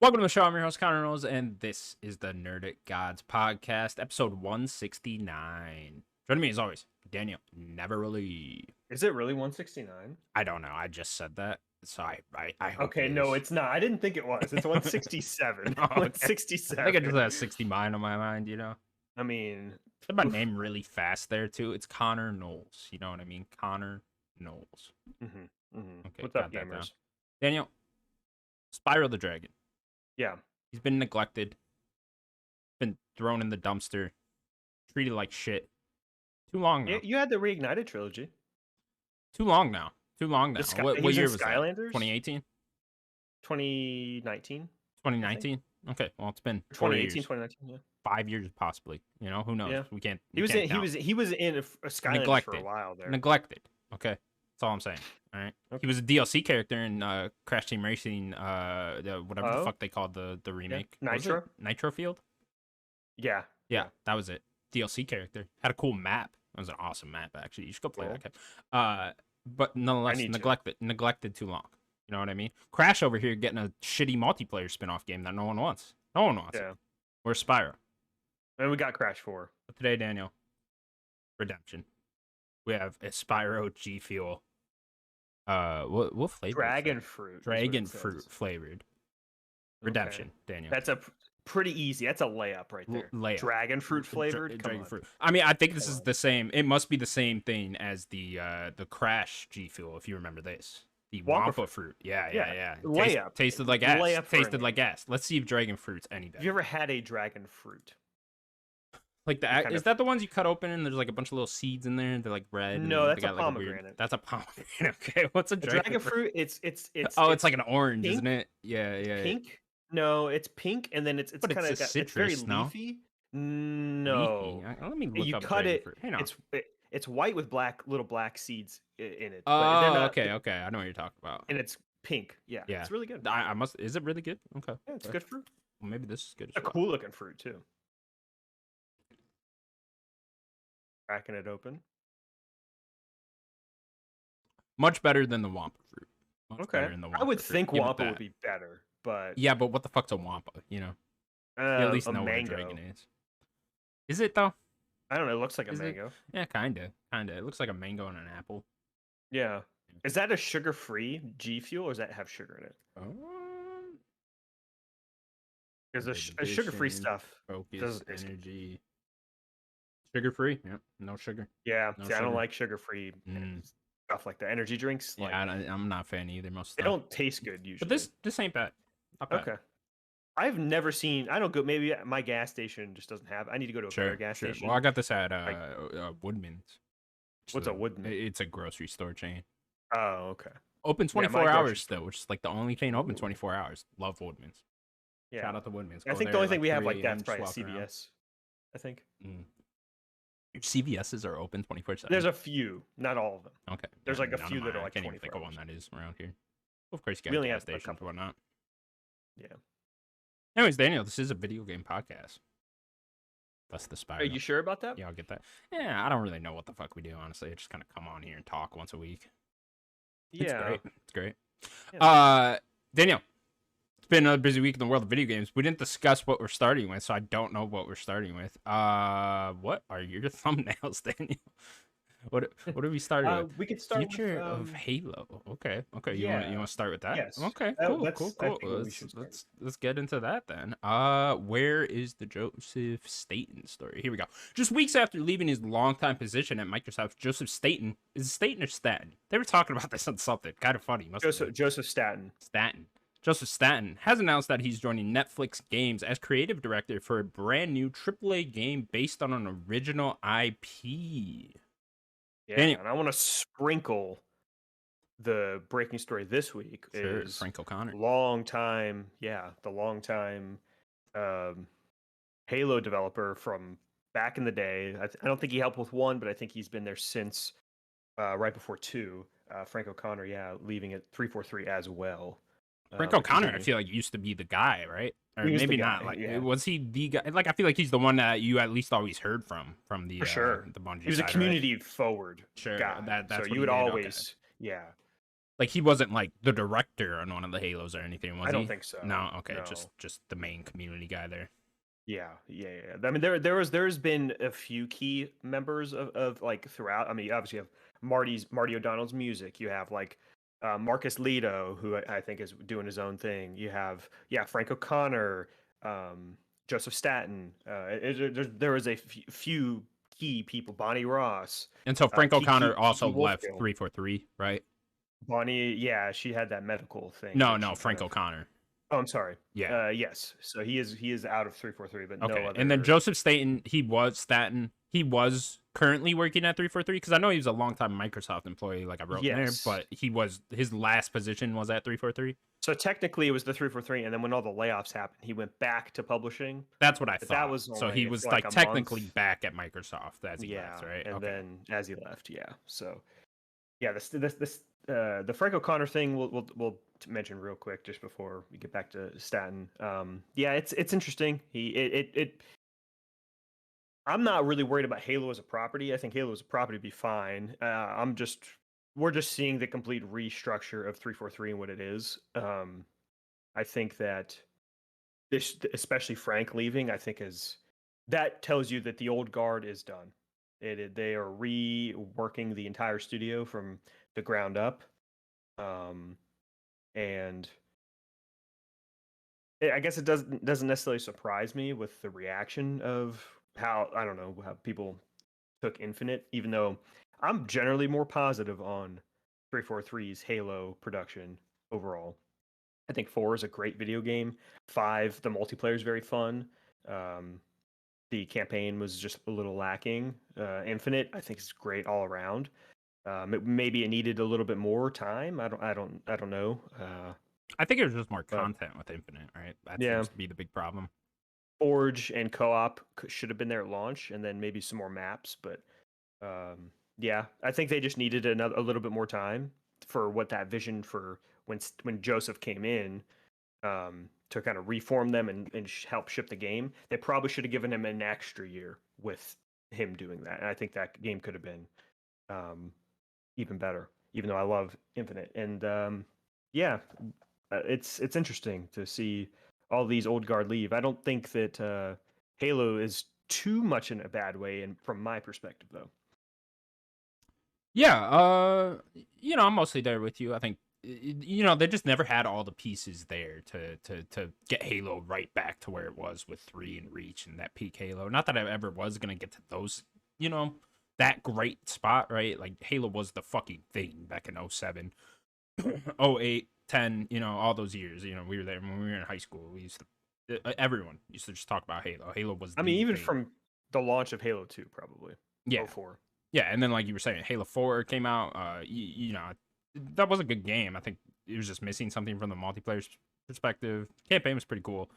Welcome to the show. I'm your host, Connor Knowles, and this is the Nerdic Gods podcast, episode 169. Joining me, as always, Daniel Neverly. Is it really 169? I don't know. I just said that, so I hope Okay, it no, is. it's not. I didn't think it was. It's 167. Oh, okay. 167. I think I just had 69 on my mind, you know? I mean... Said my name really fast there, too. It's Connor Knowles. You know what I mean? Connor Knowles. Okay, What's up, got that down. gamers? Daniel, Spyro the Dragon. Yeah. He's been neglected, been thrown in the dumpster, treated like shit. Too long now. You had the Reignited trilogy. Too long now. What year was that? Skylanders? 2018? 2019? 2019? Okay, well, it's been 2018, years. 2019, yeah. 5 years, possibly. You know, who knows? Yeah. We can't. He was in a Skylanders for a while there. Neglected. Okay, that's all I'm saying. All right. Okay. He was a DLC character in Crash Team Racing. Whatever the fuck they called the remake. Yeah. Nitro. Nitro Field. Yeah. Yeah, that was it. DLC character had a cool map. That was an awesome map, actually. You should go play that game. But nonetheless, neglected too long. You know what I mean? Crash over here getting a shitty multiplayer spin-off game that no one wants. No one wants it. Where's Spyro? And we got Crash 4. But today, Daniel, Redemption. We have a Spyro G Fuel. What flavor? Dragon fruit. Dragon fruit flavored. Redemption, Daniel. That's a pretty easy. That's a layup right there. Dragon fruit flavored. Dragon fruit. I mean, I think this is the same. It must be the same thing as the Crash G Fuel, if you remember this. The Wampa fruit. Yeah. Layup. Tasted like ass. Tasted like ass. Let's see if dragon fruit's any better. Have you ever had a dragon fruit? Like is that the ones you cut open and there's like a bunch of little seeds in there? They're like red. No, that's a pomegranate. That's a pomegranate. Okay, what's a dragon fruit? It's it's like an orange, isn't it? Yeah. Pink? No, it's pink, and then it's kind of citrus. It's very leafy. No, leafy. Let me look you up cut it. Fruit. Hang on. It's white with little black seeds in it. Oh, okay. I know what you're talking about. And it's pink. Yeah, it's really good. Is it really good? Okay. Yeah, it's good fruit. Well, maybe this is good. It's a cool looking fruit too. Cracking it open. Much better than the Wampa fruit. I would think Wampa would be better, but yeah, but what the fuck's a Wampa? You know, you at least know what a dragon is. Is it though? I don't know. It looks like a mango. Yeah, kinda. It looks like a mango and an apple. Yeah. Is that a sugar-free G Fuel, or does that have sugar in it? Because a sugar-free stuff. Focus, energy. Sugar-free? Yeah, no sugar. Yeah, I don't like sugar-free stuff like that. Energy drinks. Yeah, I'm not a fan either. Most of they don't taste good usually. But this ain't bad. Not bad. Okay. I've never seen. I don't go. Maybe my gas station just doesn't have. I need to go to a better gas station. Well, I got this at Woodman's. What's a Woodman? It's a grocery store chain. Oh, okay. Open 24 hours though, which is like the only chain open 24 hours. Love Woodman's. Yeah. Shout out to Woodman's. I think the only thing we have like that's probably CVS. I think. CVS's are open 24/7. There's a few, not all of them. Okay. There's like a few that are like 24 hours. I can't even think of one that is around here. Of course, you got gas stations and whatnot. Yeah. Anyways, Daniel, this is a video game podcast. That's the Spyro. Are you sure about that? Yeah, I'll get that. Yeah, I don't really know what the fuck we do, honestly. I just kind of come on here and talk once a week. Yeah. It's great. Yeah. Daniel, it's been a busy week in the world of video games. We didn't discuss what we're starting with, so I don't know what we're starting with. What are your thumbnails, Daniel? What are we starting with? We could start Future of Halo. Okay. You want to start with that? Yes. Okay. Cool. Let's get into that then. Where is the Joseph Staten story? Here we go. Just weeks after leaving his longtime position at Microsoft, Joseph Staten, is it Staten or Staten? They were talking about this on something kind of funny. Joseph Staten. Joseph Staten has announced that he's joining Netflix Games as creative director for a brand new AAA game based on an original IP. Yeah, and I want to sprinkle the breaking story this week. Is Frank O'Connor. The long time Halo developer from back in the day. I don't think he helped with 1, but I think he's been there since right before 2. Frank O'Connor, leaving at 343 as well. Frank O'Connor, I feel like used to be the guy, right? Or maybe not. Was he the guy? Like, I feel like he's the one that you at least always heard from the for sure. The Bungie. He was a community forward guy. That's so you would always, Like he wasn't like the director on one of the Halos or anything, was I don't he? think so. No, okay, No. just the main community guy there. Yeah. I mean, there's been a few key members of like throughout. I mean, you obviously have Marty O'Donnell's music. You have like Marcus Leto, who I think is doing his own thing. You have Frank O'Connor, Joseph Staten. There was a few key people. Bonnie Ross, And so Frank O'Connor also Kiki left Wolfkill. 343, right? Bonnie, yeah, she had that medical thing No, that no, she kind Frank of. O'Connor. Oh, I'm sorry. Yeah. Yes. So he is out of 343, but no Okay. And then other. Joseph Staten, he was currently working at 343 because I know he was a longtime Microsoft employee, like I wrote in there, Yes. but his last position was at 343. So technically, it was the 343, and then when all the layoffs happened, he went back to publishing. That's what I But thought. that was So only he was for like a technically month. back at Microsoft as he Yeah, left, right? and Okay. then as he left, yeah. So yeah, this the Frank O'Connor thing we'll mention real quick just before we get back to Staten. Yeah, it's interesting. I'm not really worried about Halo as a property. I think Halo as a property would be fine. We're just seeing the complete restructure of 343 and what it is. I think that this, especially Frank leaving, I think that tells you that the old guard is done. They are reworking the entire studio from the ground up, and I guess it doesn't necessarily surprise me with the reaction of how I don't know how people took Infinite, even though I'm generally more positive on 343's Halo production overall. I think 4 is a great video game. 5, the multiplayer is very fun. The campaign was just a little lacking. Infinite, I think, is great all around. Maybe it needed a little bit more time. I don't know. I think it was just more But content with Infinite, right? That yeah, seems to be the big problem. Forge and co-op should have been there at launch, and then maybe some more maps. But yeah, I think they just needed a little bit more time for what that vision for when Joseph came in to kind of reform them and help ship the game. They probably should have given him an extra year with him doing that. And I think that game could have been even better, even though I love Infinite. And yeah, it's interesting to see all these old guard leave. I don't think that Halo is too much in a bad way, and from my perspective, though. Yeah, I'm mostly there with you. I think they just never had all the pieces there to get Halo right back to where it was with 3 and Reach and that peak Halo. Not that I ever was gonna get to those, that great spot, right? Like Halo was the fucking thing back in 07, 08, 10, all those years. We were there when we were in high school. We used to everyone used to just talk about Halo. Halo was I mean, even thing. from the launch of Halo 2, probably. Yeah. 04. Yeah, and then like you were saying, Halo 4 came out. That was a good game. I think it was just missing something from the multiplayer perspective. Campaign was pretty cool.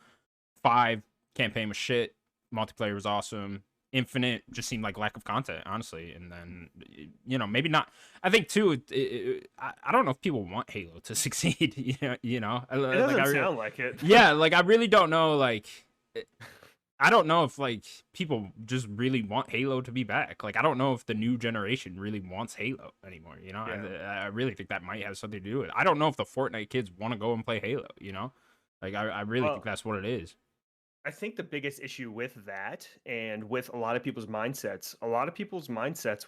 5 campaign was shit. Multiplayer was awesome. Infinite just seemed like lack of content, honestly. And then maybe not. I think too. I don't know if people want Halo to succeed. It doesn't sound like it. Yeah, like I really don't know. Like. I don't know if like people just really want Halo to be back. Like I don't know if the new generation really wants Halo anymore. Yeah. I really think that might have something to do with it. I don't know if the Fortnite kids want to go and play Halo. Like I really think that's what it is. I think the biggest issue with that, and with a lot of people's mindsets,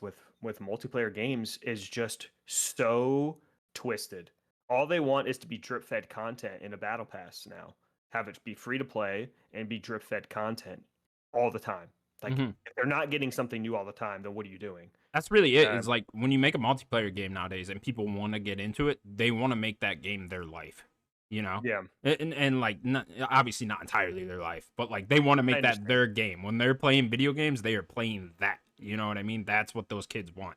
with multiplayer games is just so twisted. All they want is to be drip fed content in a battle pass now. Have it be free to play and be drip fed content all the time. Like if they're not getting something new all the time, then what are you doing? That's really it. It's like when you make a multiplayer game nowadays and people want to get into it, they want to make that game their life. Yeah. And like obviously not entirely their life, but like they want to make that their game. When they're playing video games, they are playing that. You know what I mean? That's what those kids want.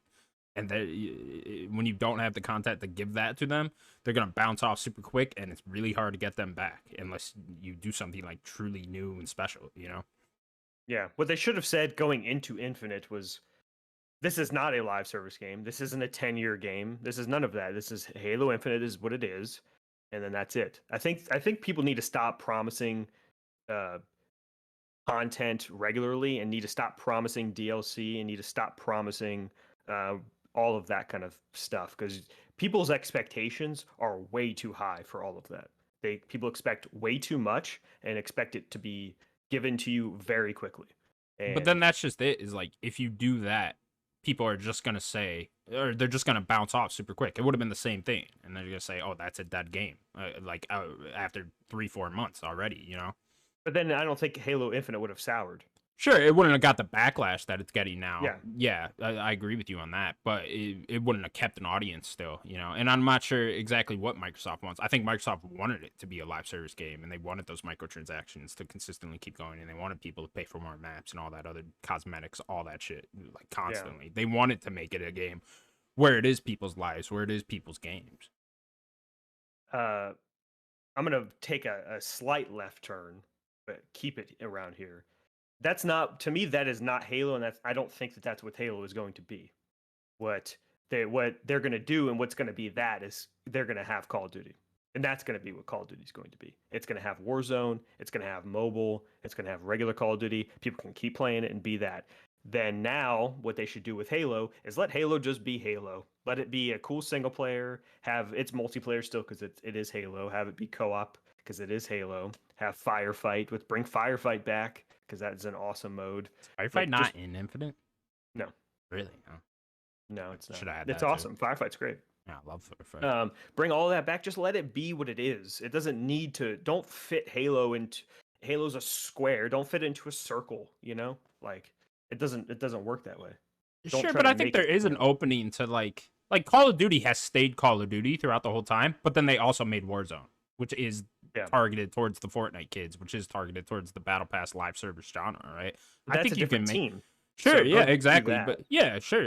And when you don't have the content to give that to them, they're going to bounce off super quick, and it's really hard to get them back unless you do something like truly new and special, Yeah. What they should have said going into Infinite was, this is not a live service game. This isn't a 10-year game. This is none of that. This is Halo Infinite is what it is, and then that's it. I think people need to stop promising content regularly, and need to stop promising DLC, and need to stop promising all of that kind of stuff, because people's expectations are way too high for all of that. People expect way too much and expect it to be given to you very quickly. But then that's just it. Is like if you do that, people are just gonna say, or they're just gonna bounce off super quick. It would have been the same thing, and they're gonna say, "Oh, that's a dead game." After 3-4 months already, you know. But then I don't think Halo Infinite would have soured. Sure, it wouldn't have got the backlash that it's getting now. Yeah, I agree with you on that, but it wouldn't have kept an audience still, you know. And I'm not sure exactly what Microsoft wants. I think Microsoft wanted it to be a live service game, and they wanted those microtransactions to consistently keep going, and they wanted people to pay for more maps and all that other cosmetics, all that shit, like constantly. Yeah. They wanted to make it a game where it is people's lives, where it is people's games. I'm gonna take a slight left turn, but keep it around here. That's not, to me, that is not Halo, and I don't think that that's what Halo is going to be. What they're going to do and what's going to be that is they're going to have Call of Duty, and that's going to be what Call of Duty is going to be. It's going to have Warzone, it's going to have mobile, it's going to have regular Call of Duty. People can keep playing it and be that. Then now what they should do with Halo is let Halo just be Halo. Let it be a cool single player, have its multiplayer still because it is Halo, have it be co-op because it is Halo, have Firefight, bring Firefight back because that's an awesome mode. Firefight not in Infinite? No. Really? No, it's not. Should I add it's that awesome. Too? Firefight's great. Yeah, I love Firefight. Bring all that back. Just let it be what it is. It doesn't need to. Don't fit Halo into. Halo's a square. Don't fit into a circle. You know, like it doesn't work that way. Sure, but I think there is an opening to like Call of Duty has stayed Call of Duty throughout the whole time, but then they also made Warzone, which is targeted towards the Fortnite kids, which is targeted towards the Battle Pass live service genre, right? I think you can make team. Sure, so yeah, exactly. But yeah, sure.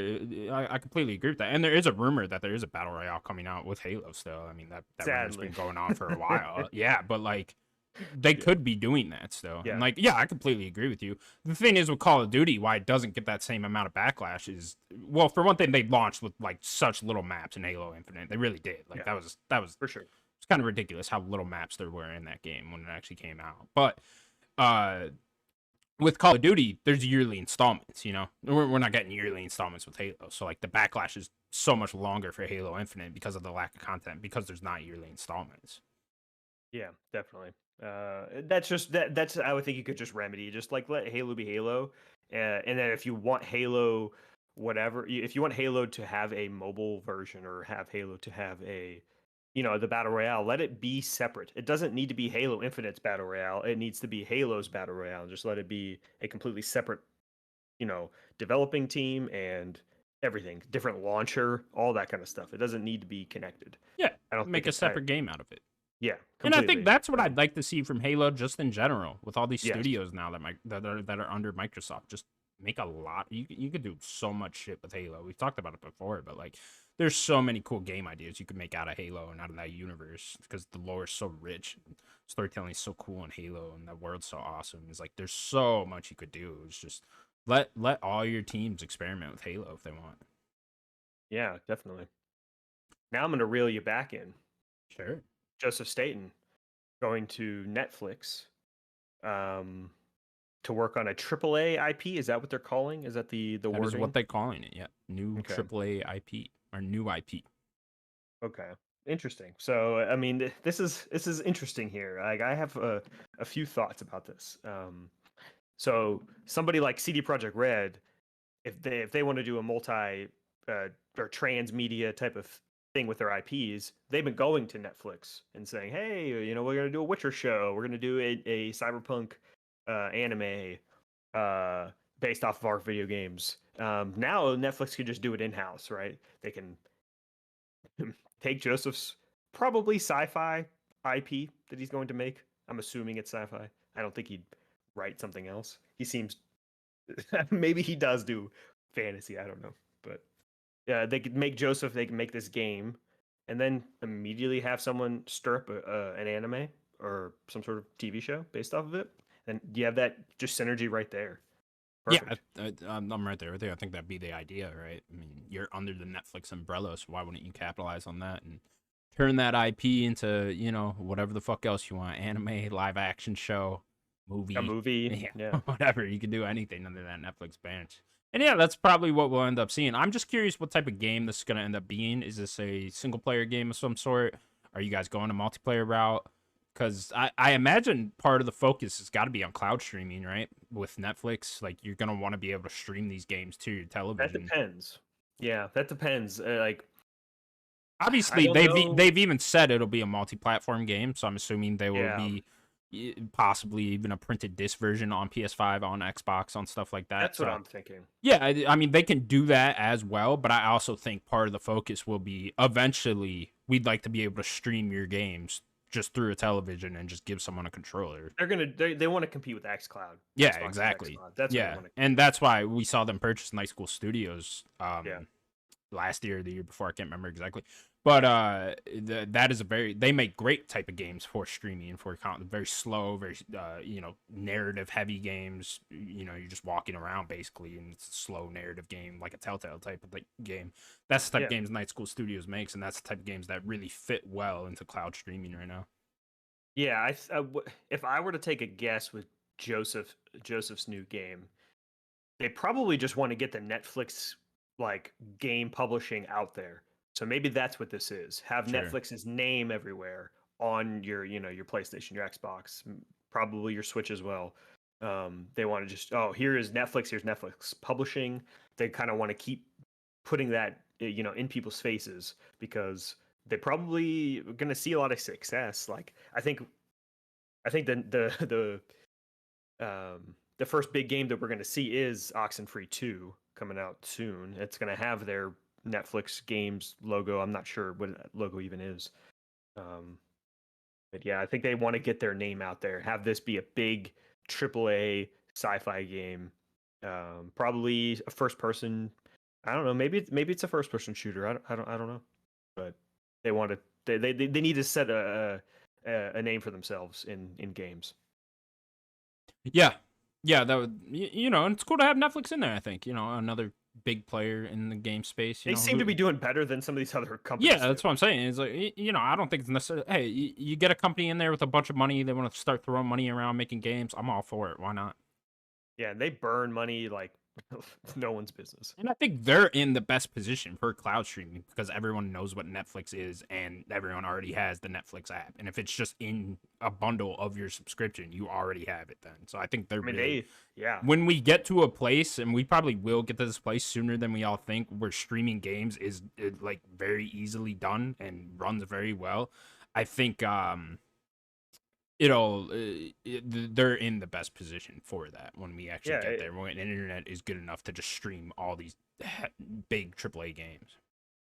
I completely agree with that. And there is a rumor that there is a Battle Royale coming out with Halo still. I mean, that rumor's been going on for a while. Yeah, but like they could be doing that still. Yeah. And like, yeah, I completely agree with you. The thing is with Call of Duty, why it doesn't get that same amount of backlash is, well, for one thing, they launched with like such little maps in Halo Infinite. They really did. Like that was for sure. It's kind of ridiculous how little maps there were in that game when it actually came out. But with Call of Duty, there's yearly installments, you know? We're not getting yearly installments with Halo. So, like, the backlash is so much longer for Halo Infinite because of the lack of content, because there's not yearly installments. Yeah, definitely. That's just, that's, I would think you could just remedy. Just, like, let Halo be Halo. And then if you want Halo, whatever, if you want Halo to have a mobile version or have Halo to have a, you know, the Battle Royale, let it be separate. It doesn't need to be Halo Infinite's Battle Royale. It needs to be Halo's Battle Royale. Just let it be a completely separate, you know, developing team and everything. Different launcher, all that kind of stuff. It doesn't need to be connected. Yeah, I don't make a separate game out of it. Yeah, completely. And I think that's what I'd like to see from Halo just in general, with all these studios now that are under Microsoft. Just make a lot. You could do so much shit with Halo. We've talked about it before, but like, there's so many cool game ideas you could make out of Halo and out of that universe because the lore is so rich, and storytelling is so cool in Halo, and that world's so awesome. It's like there's so much you could do. It's just let all your teams experiment with Halo if they want. Yeah, definitely. Now I'm gonna reel you back in. Sure. Joseph Staten going to Netflix to work on a AAA IP. Is that what they're calling? Is that the wording? That is what they're calling it. Yeah, new AAA IP. Or new IP. Okay, interesting. So, I mean, this is interesting here. Like, I have a few thoughts about this. So, somebody like CD Projekt Red, if they want to do a multi or transmedia type of thing with their IPs, they've been going to Netflix and saying, "Hey, you know, we're gonna do a Witcher show. We're gonna do a cyberpunk anime based off of our video games." Now Netflix can just do it in-house, right? They can take Joseph's probably sci-fi IP that he's going to make. I'm assuming it's sci-fi. I don't think he'd write something else. He seems maybe he does do fantasy. I don't know, but yeah, they could make Joseph. They can make this game, and then immediately have someone stir up an anime or some sort of TV show based off of it, and you have that just synergy right there. Perfect. Yeah, I'm right there with you. I think that'd be the idea, right? I mean, you're under the Netflix umbrella, so why wouldn't you capitalize on that and turn that IP into, you know, whatever the fuck else you want? Anime, live action show, movie. A movie. Yeah. Whatever. You can do anything under that Netflix bench. And yeah, that's probably what we'll end up seeing. I'm just curious what type of game this is going to end up being. Is this a single player game of some sort? Are you guys going a multiplayer route? Because I imagine part of the focus has got to be on cloud streaming, right? With Netflix, like you're going to want to be able to stream these games to your That television. depends. Yeah, that depends. Like, I Obviously, don't know. they've even said it'll be a multi-platform game, so I'm assuming they will Yeah, be possibly even a printed disc version on PS5, on Xbox, on stuff like that. that's what So I'm thinking. yeah, I mean they can do that as well, but I also think part of the focus will be eventually we'd like to be able to stream your games just through a television and just give someone a controller. They want to compete with XCloud, Yeah, Xbox's exactly. XCloud. That's what they Yeah, want to. and that's why we saw them purchase Night School Studios Yeah, last year or the year before, I can't remember exactly. But that is a very they make great type of games for streaming for very slow, very narrative heavy games. You're just walking around basically, and it's a slow narrative game like a Telltale type of game. That's the type of yeah, games Night School Studios makes, and that's the type of games that really fit well into cloud streaming right now. yeah. If I were to take a guess with Joseph's new game, they probably just want to get the Netflix like game publishing out there. So maybe that's what this is. Have Sure. Netflix's name everywhere on your PlayStation, your Xbox, probably your Switch as well. They want to just, oh, here is Netflix, here's Netflix publishing. They kind of want to keep putting that in people's faces because they probably going to see a lot of success. Like I think the first big game that we're going to see is Oxenfree 2 coming out soon. It's going to have their Netflix games logo. I'm not sure what that logo even is. Um, but yeah, I think they want to get their name out there. Have this be a big AAA sci-fi game. Probably a first person. I don't know. Maybe it's a first person shooter. I don't know. But they want to. They need to set a name for themselves in games. Yeah, yeah, that would and it's cool to have Netflix in there. I think another big player in the game space. They seem to be doing better than some of these other Yeah, companies do. that's what I'm saying. It's like I don't think it's necessarily. Hey, you get a company in there with a bunch of money. They want to start throwing money around making games. I'm all for it. Why not? Yeah, and they burn money like no one's business. And I think they're in the best position for cloud streaming because everyone knows what Netflix is and everyone already has the Netflix app. And if it's just in a bundle of your subscription, you already have it then. So I think they're I mean, really yeah, when we get to a place, and we probably will get to this place sooner than we all think, where streaming games is like very easily done and runs very well. I think they're in the best position for that when we actually yeah. get there. When the internet is good enough to just stream all these big AAA games.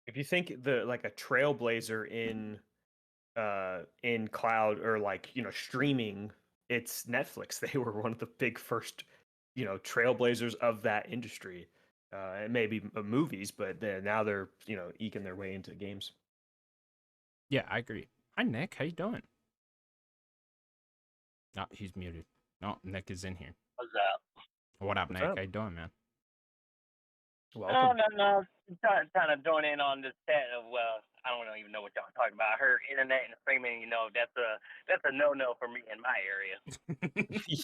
If you think like a trailblazer in cloud or like streaming, it's Netflix. They were one of the big first trailblazers of that industry. It may be movies, but now they're eking their way into games. Yeah, I agree. Hi Nick, how you doing? No, he's muted. No, Nick is in here. What's up? What up, What's Nick? up? How you doing, man? Oh, Welcome. no, no. Trying to join in on this chat of I don't even know what y'all talking about. I heard internet and streaming. That's a no for me in my area.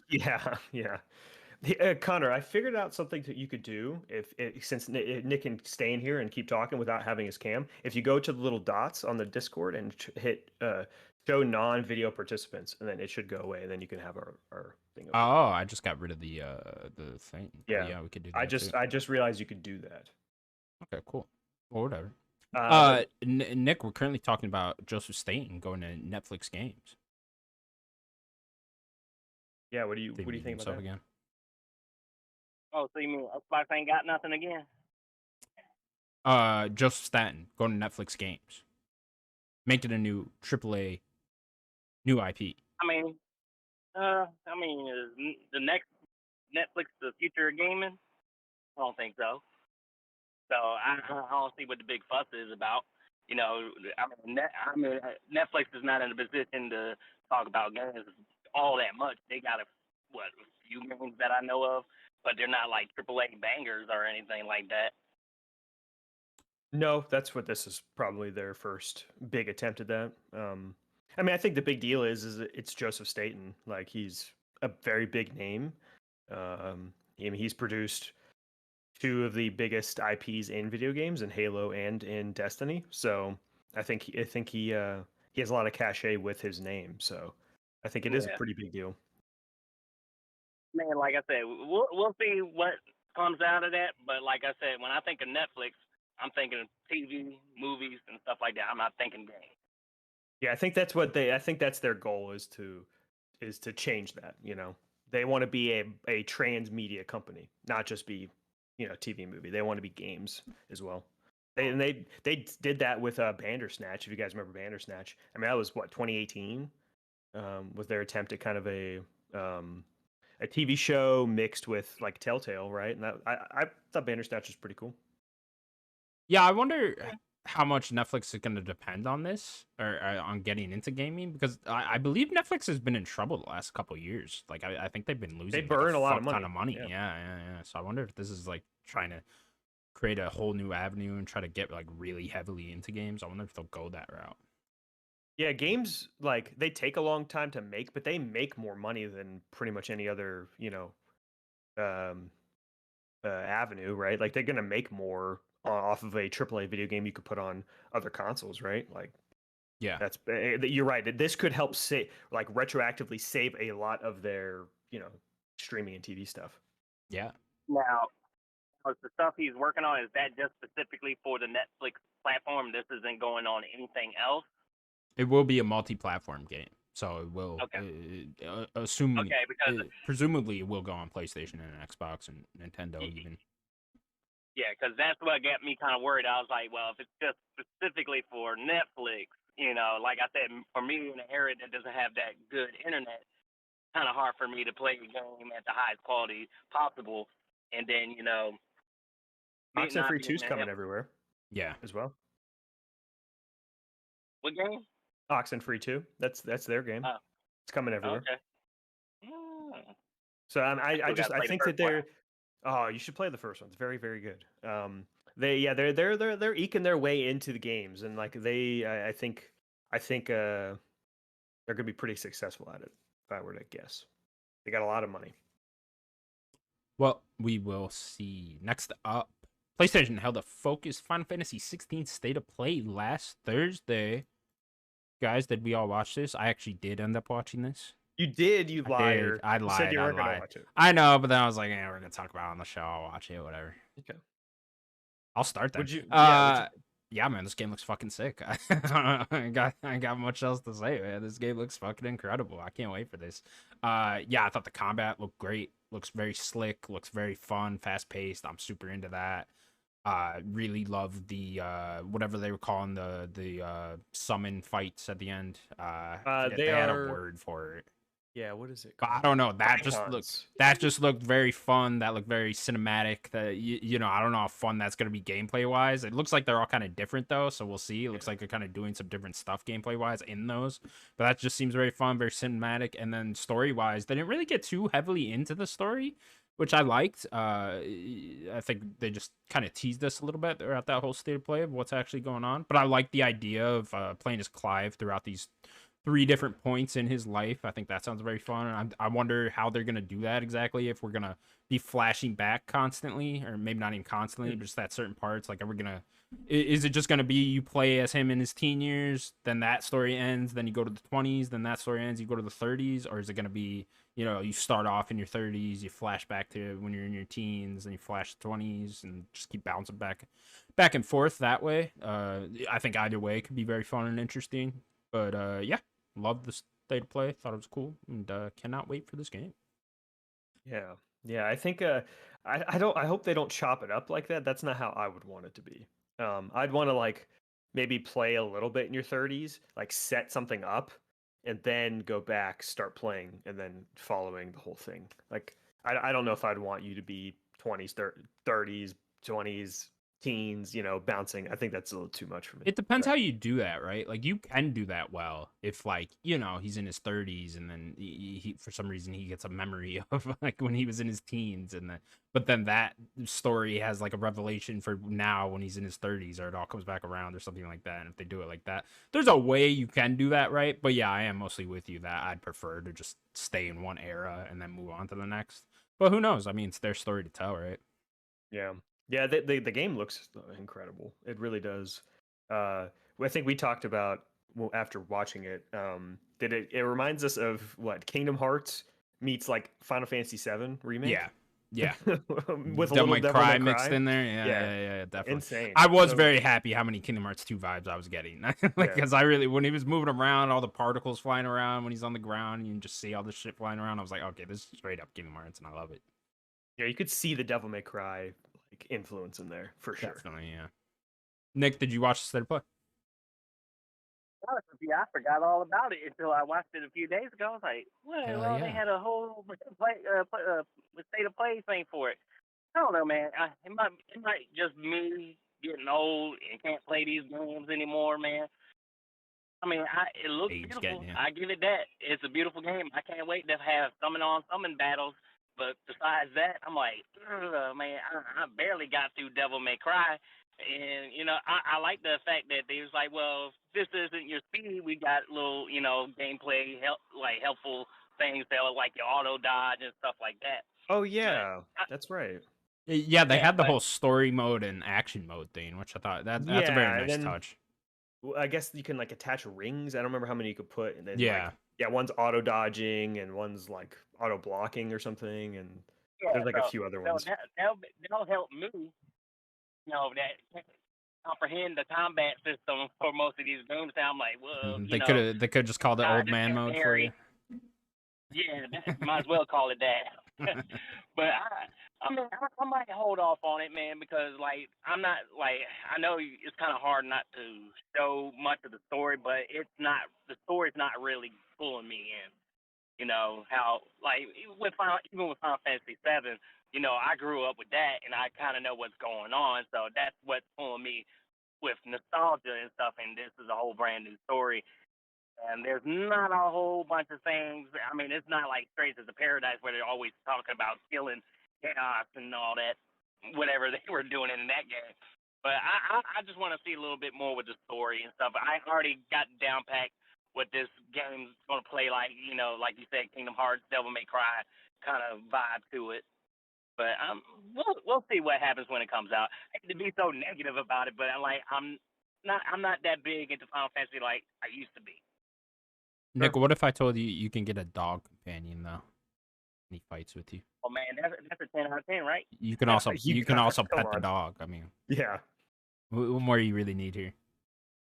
Yeah, yeah. Connor, I figured out something that you could do since Nick can stay in here and keep talking without having his cam. If you go to the little dots on the Discord and hit show non-video participants, and then it should go away, and then you can have our thing open. Oh, I just got rid of the thing. Yeah, Yeah, we could do I that just too. I just realized you could do that. Okay, cool. Or whatever. Nick, we're currently talking about Joseph Staten going to Netflix games. Yeah, what do you think about himself that? Again? Oh, so you mean Xbox ain't got nothing again? Joseph Staten going to Netflix games, making a new AAA, new IP. I mean, is the next Netflix the future of gaming? I don't think so. So I don't see what the big fuss is about. Netflix is not in a position to talk about games all that much. They got a few games that I know of, but they're not like AAA bangers or anything like that. No, that's what this is probably their first big attempt at that. I mean, I think the big deal is it's Joseph Staten. Like he's a very big name. I mean, he's produced two of the biggest IPs in video games, in Halo and in Destiny. So I think he has a lot of cachet with his name. So I think it is a pretty big deal. Man, like I said, we'll see what comes out of that. But like I said, when I think of Netflix, I'm thinking of TV, movies, and stuff like that. I'm not thinking games. Yeah, I think that's their goal is to change that. You know, they want to be a transmedia company, not just be, you know, TV movie. They want to be games as well. They did that with Bandersnatch. If you guys remember Bandersnatch, I mean that was what 2018 was their attempt at kind of a TV show mixed with like Telltale, right? And that I thought Bandersnatch was pretty cool. Yeah, I wonder how much Netflix is going to depend on this or on getting into gaming, because I believe Netflix has been in trouble the last couple of years. Like I think they've been losing. They burn like, a lot of ton money. of money. Yeah. So I wonder if this is like trying to create a whole new avenue and try to get like really heavily into games. I wonder if they'll go that route. Yeah, games like they take a long time to make, but they make more money than pretty much any other, you know, avenue, right? Like they're gonna make more off of a AAA video game you could put on other consoles, right? Like, yeah, that's you're right. This could help like retroactively save a lot of their, you know, streaming and TV stuff. Yeah. Now, the stuff he's working on, is that just specifically for the Netflix platform? This isn't going on anything else? It will be a multi-platform game, so it will. Okay. Presumably, it will go on PlayStation and Xbox and Nintendo even. Yeah, because that's what got me kind of worried. I was like, well, if it's just specifically for Netflix, you know, like I said, for me in an area that doesn't have that good internet, kind of hard for me to play a game at the highest quality possible. And then, you know, Oxenfree 2's coming everywhere. Yeah, as well. What game? Oxenfree 2. That's their game. Oh. It's coming everywhere. Okay. So I think that they're. Oh, you should play the first one. It's very, very good. They're eking their way into the games, and like I think they're gonna be pretty successful at it. If I were to guess, they got a lot of money. Well, we will see. Next up, PlayStation held a focused Final Fantasy 16 State of Play last Thursday. Guys, did we all watch this? I actually did end up watching this. You did, you liar. I lied. You said you weren't gonna watch it. I know, but then I was like, we're gonna talk about it on the show. I'll watch it, whatever. Okay. I'll start then. Yeah, man, this game looks fucking sick. I got much else to say, man. This game looks fucking incredible. I can't wait for this. Yeah, I thought the combat looked great. Looks very slick. Looks very fun, fast paced. I'm super into that. Really love the whatever they were calling the summon fights at the end. They had a word for it. Yeah, what is it called? I don't know. That just looked very fun. That looked very cinematic. That you know, I don't know how fun that's gonna be gameplay wise. It looks like they're all kind of different though, so we'll see. It looks like they're kind of doing some different stuff gameplay wise in those. But that just seems very fun, very cinematic. And then story wise, they didn't really get too heavily into the story, which I liked. I think they just kind of teased us a little bit throughout that whole State of Play of what's actually going on. But I like the idea of playing as Clive throughout these 3 different points in his life. I think that sounds very fun. And I wonder how they're going to do that exactly, if we're going to be flashing back constantly, or maybe not even constantly, but just at certain parts. Like, is it just going to be you play as him in his teen years, then that story ends, then you go to the 20s, then that story ends, you go to the 30s? Or is it going to be, you know, you start off in your 30s, you flash back to when you're in your teens, and you flash the 20s, and just keep bouncing back and forth that way? I think either way could be very fun and interesting. But yeah, love the State of Play. Thought it was cool, and cannot wait for this game. Yeah. I think I hope they don't chop it up like that. That's not how I would want it to be. I'd want to like maybe play a little bit in your 30s, like set something up, and then go back, start playing, and then following the whole thing. Like I don't know if I'd want you to be 20s, 30s, 20s, teens, you know, bouncing. I think that's a little too much for me. It depends how you do that, right? Like, you can do that well if, like, you know, he's in his 30s, and then he for some reason he gets a memory of like when he was in his teens, and but then that story has like a revelation for now when he's in his 30s, or it all comes back around or something like that. And if they do it like that, there's a way you can do that, right? But yeah, I am mostly with you that I'd prefer to just stay in one era and then move on to the next. But who knows? I mean, it's their story to tell, right? Yeah. Yeah, the game looks incredible. It really does. I think we talked about after watching it. That it reminds us of what Kingdom Hearts meets like Final Fantasy VII remake. Yeah. With a Devil little May Devil Cry May Cry mixed in there. Yeah. Yeah, definitely. Insane. I was So- very happy how many Kingdom Hearts 2 vibes I was getting. Yeah. Because I really, when he was moving around, all the particles flying around, when he's on the ground, you can just see all this shit flying around. I was like, okay, this is straight up Kingdom Hearts, and I love it. Yeah, you could see the Devil May Cry like influence in there for sure. Definitely, yeah. Nick, did you watch the State of Play? I forgot all about it until I watched it a few days ago. I was like, well, they had a whole state of play thing for it. I don't know, man. It might just me getting old and can't play these games anymore, man. I mean, it looks beautiful. I give it that. It's a beautiful game. I can't wait to have summon battles. But besides that, I'm like, man, I barely got through Devil May Cry. And, I like the fact that they was like, well, if this isn't your speed, we got little, gameplay, helpful things that are like your auto dodge and stuff like that. Oh, yeah. That's right. Yeah, they had the whole story mode and action mode thing, which I thought that's a very nice touch. I guess you can like attach rings. I don't remember how many you could put. And then, yeah. One's auto dodging and one's like auto blocking or something. And there's like a few other ones. That'll help me. That comprehend the combat system for most of these games. I'm like, well, they could just call it old man mode for you. Yeah, might as well call it that. But I might hold off on it, man, because I'm not I know it's kind of hard not to show much of the story, but the story's not really pulling me in. How even with Final Fantasy VII. I grew up with that, and I kind of know what's going on. So that's what's pulling me with nostalgia and stuff. And this is a whole brand new story. And there's not a whole bunch of things. I mean, it's not like Strays of the Paradise where they're always talking about killing chaos and all that, whatever they were doing in that game. But I just want to see a little bit more with the story and stuff. I already got down packed what this game's going to play like, like you said, Kingdom Hearts, Devil May Cry kind of vibe to it. But we'll see what happens when it comes out. I hate to be so negative about it, but I'm not that big into Final Fantasy like I used to be. Nick, what if I told you you can get a dog companion though? And he fights with you. Oh man, that's a 10 out of 10, right? You can also pet the dog. I mean, yeah. What more do you really need here?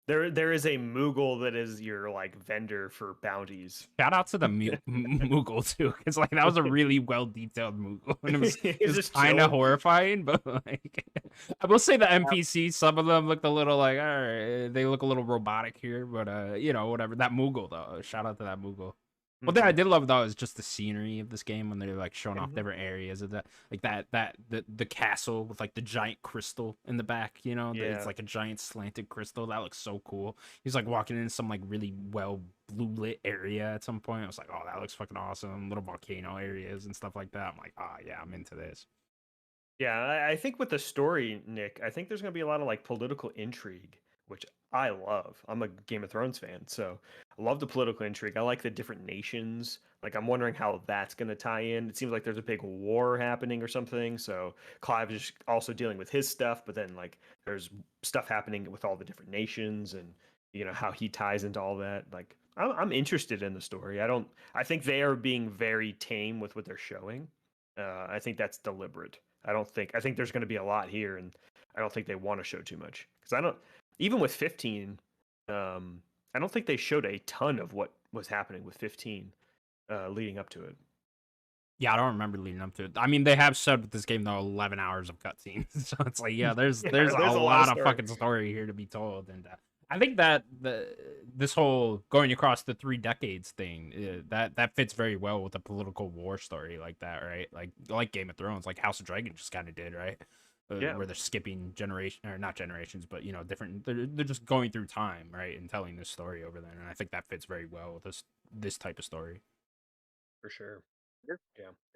There is a Moogle that is your vendor for bounties. Shout out to the Moogle too, because that was a really well detailed Moogle, and it was kind of horrifying. But I will say the NPCs, some of them looked a little all right, they look a little robotic here, but whatever. That Moogle though, shout out to that Moogle. One thing I did love though is just the scenery of this game when they're showing off different areas of that, the castle with the giant crystal in the back. It's like a giant slanted crystal that looks so cool. He's walking in some really well blue lit area at some point. I was like, oh, that looks fucking awesome. Little volcano areas and stuff like that. I'm like, oh yeah, I'm into this. Yeah, I think with the story, Nick, I think there's gonna be a lot of political intrigue, which I love. I'm a Game of Thrones fan, so I love the political intrigue. I like the different nations. I'm wondering how that's going to tie in. It seems like there's a big war happening or something. So Clive is also dealing with his stuff, but then there's stuff happening with all the different nations and how he ties into all that. I'm interested in the story. I think they are being very tame with what they're showing. I think that's deliberate. I think there's going to be a lot here, and I don't think they want to show too much because even with 15, I don't think they showed a ton of what was happening with 15 leading up to it. Yeah, I don't remember leading up to it. I mean, they have said with this game though 11 hours of cutscenes, so it's there's a lot of fucking story here to be told, and I think that this whole going across the 3 decades thing that fits very well with a political war story like that, right? Like Game of Thrones, like House of Dragon just kind of did, right? Where they're skipping not generations, but different. They're just going through time, right, and telling this story over there, and I think that fits very well with this type of story. For sure. This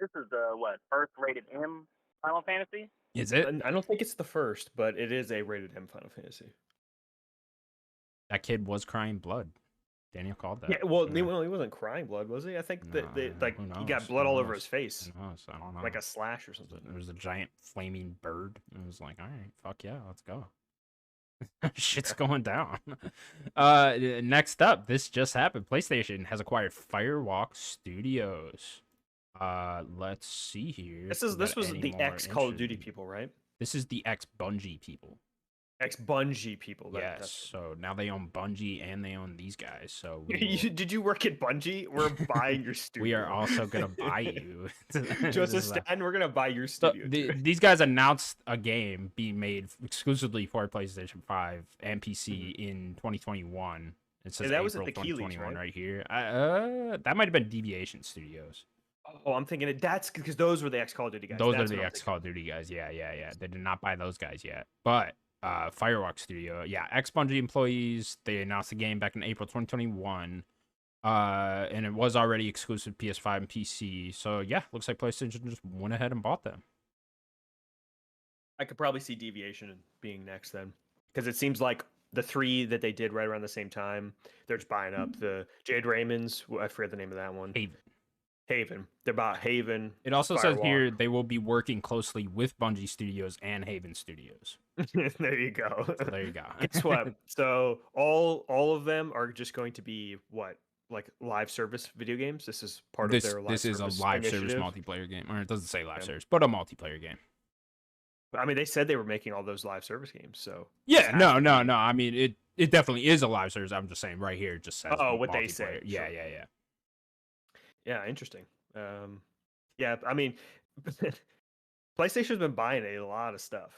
is the first rated M Final Fantasy? Is it? I don't think it's the first, but it is a rated M Final Fantasy. That kid was crying blood. Daniel called that. Yeah, well, he wasn't crying blood, was he? I think that he got blood all over his face. Who knows? I don't know. Like a slash or something. There was a giant flaming bird. It was like, all right, fuck yeah, let's go. Shit's going down. Next up, this just happened. PlayStation has acquired Firewalk Studios. Let's see here. This was the ex Call of Duty people, right? This is the ex Bungie people. Ex Bungie people. Yes. So now they own Bungie and they own these guys. So did you work at Bungie? We're buying your studio. We are also gonna buy you. Joseph Stan, we're gonna buy your studio. So these guys announced a game being made exclusively for PlayStation 5 and PC in 2021. It says that was April at the 2021 right here. That might have been Deviation Studios. Oh, I'm thinking that's because those were the ex Call of Duty guys. Those are the ex Call of Duty guys. Yeah. They did not buy those guys yet, but. Firewalk Studio, ex Bungie employees. They announced the game back in April 2021, and it was already exclusive PS5 and PC. So looks like PlayStation just went ahead and bought them. I could probably see Deviation being next then, because it seems like the three that they did right around the same time, they're just buying up the Jade Raymond's. I forget the name of that one. Haven. They're about Haven. It also says here they will be working closely with Bungie Studios and Haven Studios. There you go. So there you go. Guess what? So all of them are just going to be what, like live service video games? This is part of their live This is a live service multiplayer game, or it doesn't say live service, but a multiplayer game. I mean, they said they were making all those live service games, so no. I mean, it definitely is a live service. I'm just saying right here it just says what they say. Yeah. Yeah, interesting. I mean, PlayStation's been buying a lot of stuff.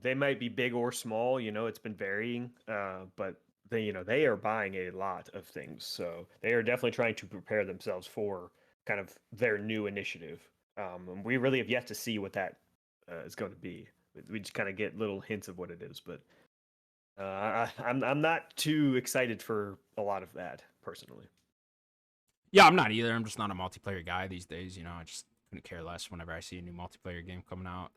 They might be big or small, it's been varying, but they are buying a lot of things. So they are definitely trying to prepare themselves for kind of their new initiative. And we really have yet to see what that is going to be. We just kind of get little hints of what it is, but I'm not too excited for a lot of that personally. Yeah, I'm not either. I'm just not a multiplayer guy these days. I just couldn't care less whenever I see a new multiplayer game coming out.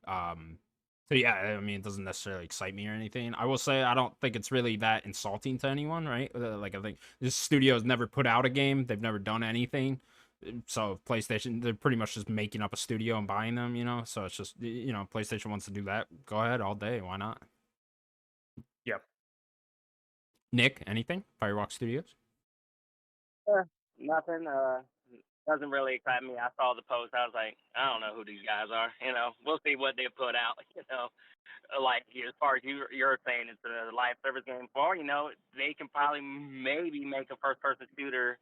So yeah, I mean, it doesn't necessarily excite me or anything. I will say I don't think it's really that insulting to anyone, right? Like I think this studio has never put out a game. They've never done anything. So PlayStation, they're pretty much just making up a studio and buying them, So it's just, PlayStation wants to do that. Go ahead all day. Why not? Yep. Nick, anything? Firewalk Studios? Nothing. Doesn't really excite me. I saw the post. I was like, I don't know who these guys are. We'll see what they put out. Like as far as you're saying, it's a live service game. For they can probably maybe make a first-person shooter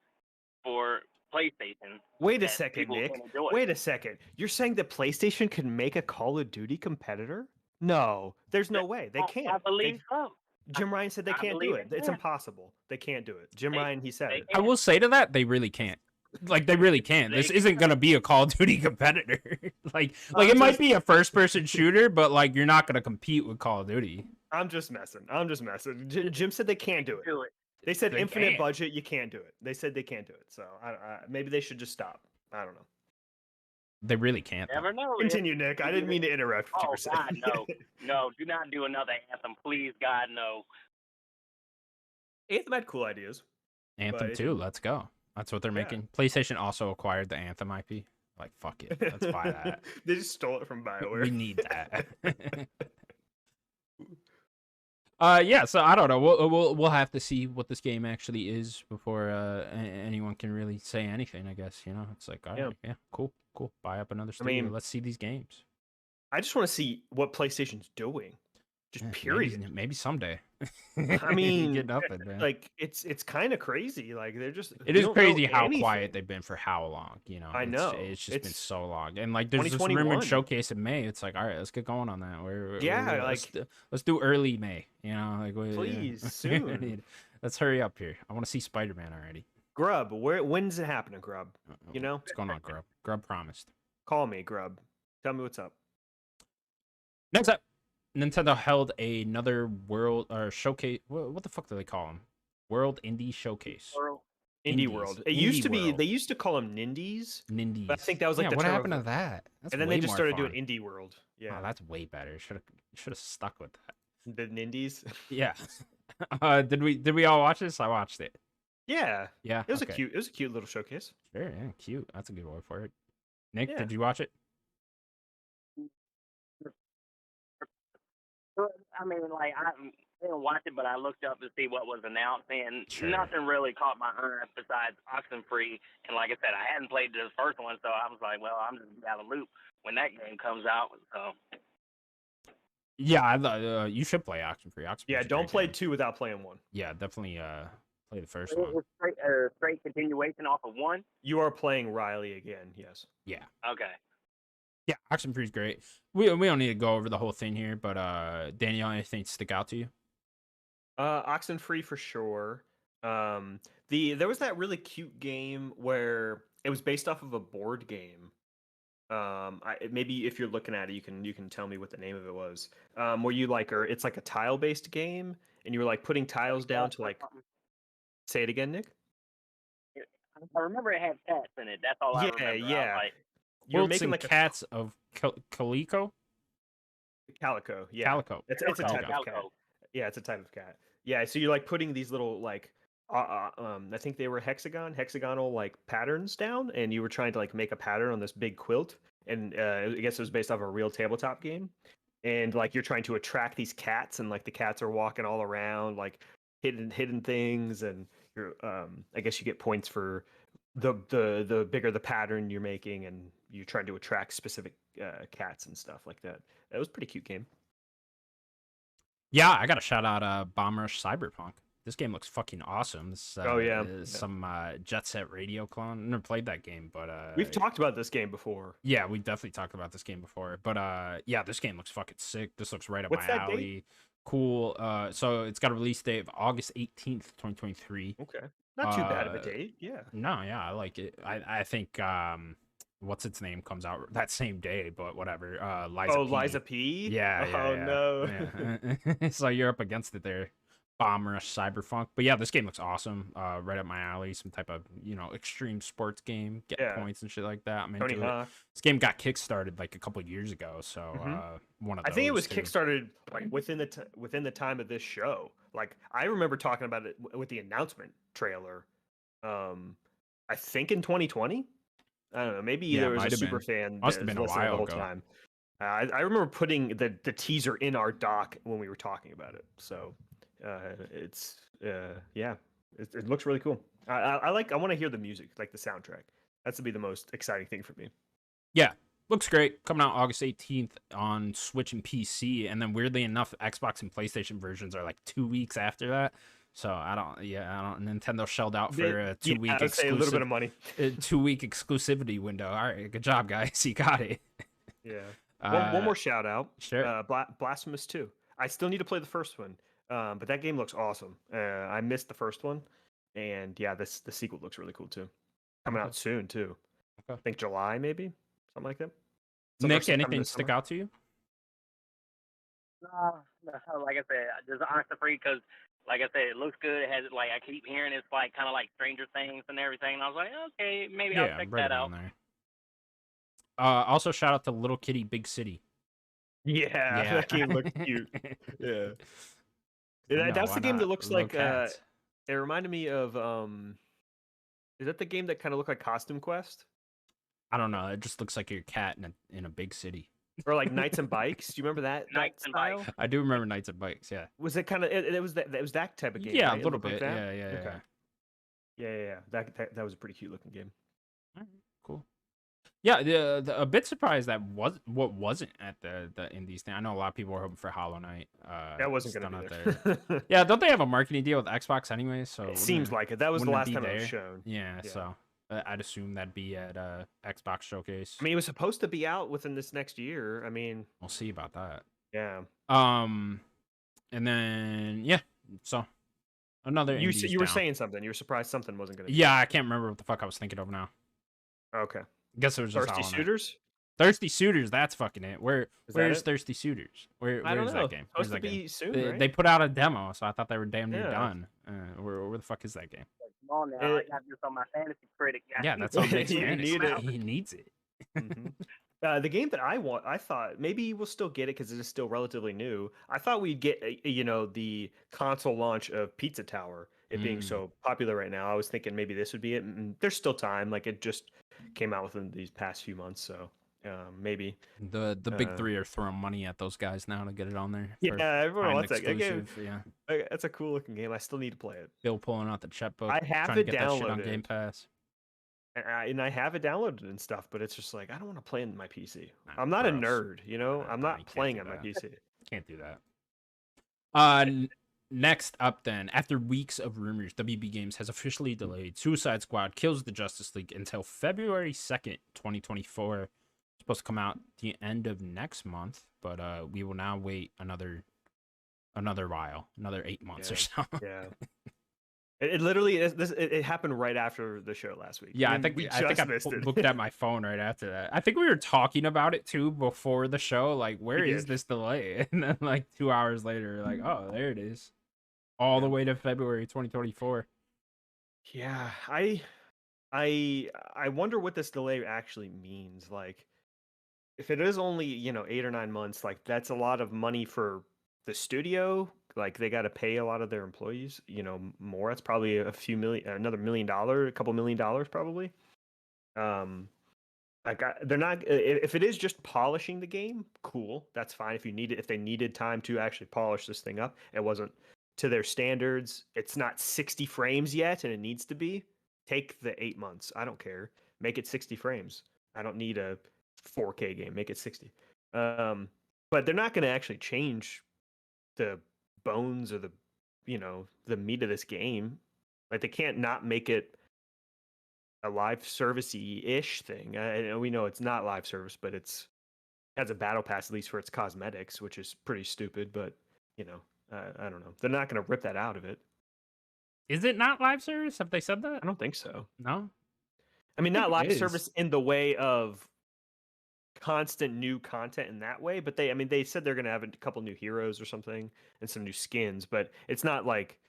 for PlayStation. Wait a second, Nick. Wait a second. You're saying that PlayStation can make a Call of Duty competitor? No, there's no way. They can't. I believe so. Jim Ryan said they can't do it. It's impossible. They can't do it. Jim Ryan, he said it. I will say to that, they really can't. Like, they really can't. This isn't going to be a Call of Duty competitor. like it might be a first-person shooter, but, like, you're not going to compete with Call of Duty. I'm just messing. Jim said they can't do it. They said infinite budget, you can't do it. They said they can't do it. So maybe they should just stop. I don't know. They really can't. Never know. Continue, Nick. I didn't mean to interrupt. Oh, God, no. No, do not do another Anthem. Please, God, no. Anthem had cool ideas. Anthem 2, let's go. That's what they're making. PlayStation also acquired the Anthem IP. Like, fuck it. Let's buy that. They just stole it from BioWare. We need that. So I don't know. We'll have to see what this game actually is before anyone can really say anything, I guess. It's like, all right, yeah, cool. Buy up another studio. Let's see these games. I just want to see what PlayStation's doing. Just period. Maybe someday. I mean, get nothing, man. Like it's kind of crazy. Like they're just. It is crazy how quiet they've been for how long. I know it's just been so long, and like there's this rumored showcase in May. It's like, all right, let's get going on that. Let's do early May. Please soon. Let's hurry up here. I want to see Spider-Man already. Grub, when's it happening, Grub? What's going on, Grub? Grub promised. Call me, Grub. Tell me what's up. Next up, Nintendo held another world or showcase. What the fuck do they call them? World Indie Showcase. Indie World. It used to be. They used to call them Nindies. Nindies. But I think that was like the what term happened to that? And then they just started doing Indie World. Yeah, that's way better. Should have stuck with that. The Nindies. Yeah. Did we all watch this? I watched it. Yeah, Yeah. it was Okay. a cute little showcase. Sure. Yeah. Cute. That's a good word for it. Nick, Yeah. did you watch it? I mean, like I didn't watch it, but I looked up to see what was announced, and Sure. nothing really caught my eye besides Oxenfree. And like I said, I hadn't played this first one, so I was like, well, I'm just out of loop when that game comes out. So Yeah, I thought you should play Oxenfree. Yeah, don't play 2 without playing 1. Yeah, definitely play the first one. it's straight continuation off of 1. You are playing Riley again, yes. Yeah. Okay. Yeah, Oxenfree is great. We don't need to go over the whole thing here, but Danielle, anything stick out to you? Oxenfree for sure. There was that really cute game where it was based off of a board game. Maybe if you're looking at it, you can tell me what the name of it was. Where you it's like a tile based game, and you were like putting tiles down to like. Say it again, Nick. I remember it had cats in it. That's all I remember. Yeah. You're making like cats of Calico. Calico, yeah. Calico. It's a type of cat. Yeah, it's a type of cat. Yeah, so you're like putting these little like I think they were hexagonal like patterns down, and you were trying to like make a pattern on this big quilt, and I guess it was based off a real tabletop game, and like you're trying to attract these cats, and like the cats are walking all around like hidden things, and you're I guess you get points for the bigger the pattern you're making, and you're trying to attract specific cats and stuff like that. It was a pretty cute game. Yeah, I got to shout out Bomb Rush Cyberpunk. This game looks fucking awesome. This, some Jet Set Radio clone. I've never played that game, but we've talked about this game before. Yeah, we definitely talked about this game before. But yeah, this game looks fucking sick. This looks right up my alley. Date? Cool. So it's got a release date of August 18th, 2023. Okay. Not too bad of a date. Yeah. No, yeah, I like it. I think what's its name comes out that same day, but whatever. Liza P. Liza P? Yeah. No. Yeah. So you're up against it there. Bomb Rush Cyberpunk. But yeah, this game looks awesome. Right up my alley. Some type of, extreme sports game. Get points and shit like that. I'm into it. This game got kickstarted like a couple years ago. So one of those. I think it was kickstarted like within the time of this show. Like I remember talking about it with the announcement trailer. I think in 2020. I don't know. Maybe there was a super fan. Must have been a while the whole ago. Time. I remember putting the teaser in our doc when we were talking about it. So it looks really cool. I want to hear the music, like the soundtrack. That's to be the most exciting thing for me. Yeah, looks great. Coming out August 18th on Switch and PC, and then weirdly enough, Xbox and PlayStation versions are like 2 weeks after that. So I don't. Nintendo shelled out for a 2 week exclusive. A little bit of money. 2 week exclusivity window. All right, good job, guys. You got it. Yeah. One more shout out. Sure. Blasphemous 2. I still need to play the first one, but that game looks awesome. I missed the first one, and yeah, the sequel looks really cool too. Coming out soon too. Okay. I think July maybe, something like that. Nick, anything stick out to you? No, like I said, just Oxenfree because, like I said, it looks good. It has like I keep hearing it's like kind of like Stranger Things and everything. And I was like, okay, maybe I'll check that out. There. Also, shout out to Little Kitty Big City. Yeah, that game looks cute. Yeah, that's the game that looks like. It reminded me of. Is that the game that kind of looked like Costume Quest? I don't know. It just looks like your cat in a big city. Or like Knights and Bikes. Do you remember that? Knights and Bikes. I do remember Knights and Bikes. Yeah. Was it kind of? It was that type of game. Yeah, right? A little bit. Like Yeah. Okay. Yeah. That was a pretty cute looking game. All right, cool. Yeah, a bit surprised that wasn't at the indies thing. I know a lot of people were hoping for Hollow Knight. That wasn't going to be there. Yeah, don't they have a marketing deal with Xbox anyway? So it seems like it. That was the last time it was shown. Yeah, so I'd assume that'd be at Xbox Showcase. I mean, it was supposed to be out within this next year. I mean, we'll see about that. Yeah. And then so another. You were saying something. You were surprised something wasn't going to. Yeah, I can't remember what the fuck I was thinking of now. Okay. I guess it was just Thirsty Suitors. Thirsty Suitors, that's fucking it. Where's Thirsty Suitors? Where's that game? Supposed to be soon, right? They put out a demo, so I thought they were damn near done. Where the fuck is that game? Come on now, I got this on my fantasy critic. Yeah, that's on Nick's fantasy. He needs it. The game that I thought maybe we'll still get it because it is still relatively new. I thought we'd get the console launch of Pizza Tower it being so popular right now. I was thinking maybe this would be it. And there's still time. Like it just came out within these past few months, so maybe the big three are throwing money at those guys now to get it on there. Yeah, everyone wants that game. Yeah, that's a cool looking game. I still need to play it. Bill pulling out the checkbook. I have trying it to get downloaded that shit on Game Pass. And I have it downloaded and stuff, but it's just like I don't want to play on my PC. I'm not a nerd, you know. I'm not playing on my PC. Can't do that. Next up, then, after weeks of rumors, WB Games has officially delayed Suicide Squad Kills the Justice League until February 2nd, 2024. It's supposed to come out the end of next month, but we will now wait another while, another 8 months or so. Yeah. It literally it happened right after the show last week. Yeah, I think I looked at my phone right after that. I think we were talking about it too before the show. Like, where is this delay? And then like 2 hours later, like, oh, there it is, all the way to February 2024. Yeah, I wonder what this delay actually means. Like, if it is only 8 or 9 months, like that's a lot of money for the studio. Like they got to pay a lot of their employees, more. It's probably another $1 million, a couple $1 million probably. They're not. If it is just polishing the game, cool, that's fine. If they needed time to actually polish this thing up, it wasn't to their standards. It's not 60 frames yet, and it needs to be. Take the 8 months. I don't care. Make it 60 frames. I don't need a 4K game. Make it 60. But they're not going to actually change the bones or the meat of this game. Like they can't not make it a live servicey ish thing. We know it's not live service, but it has a battle pass at least for its cosmetics, which is pretty stupid. But I don't know. They're not going to rip that out of it. Is it not live service? Have they said that? I don't think so. No. I mean, not live service in the way of constant new content in that way, but they said they're going to have a couple new heroes or something and some new skins, but it's not like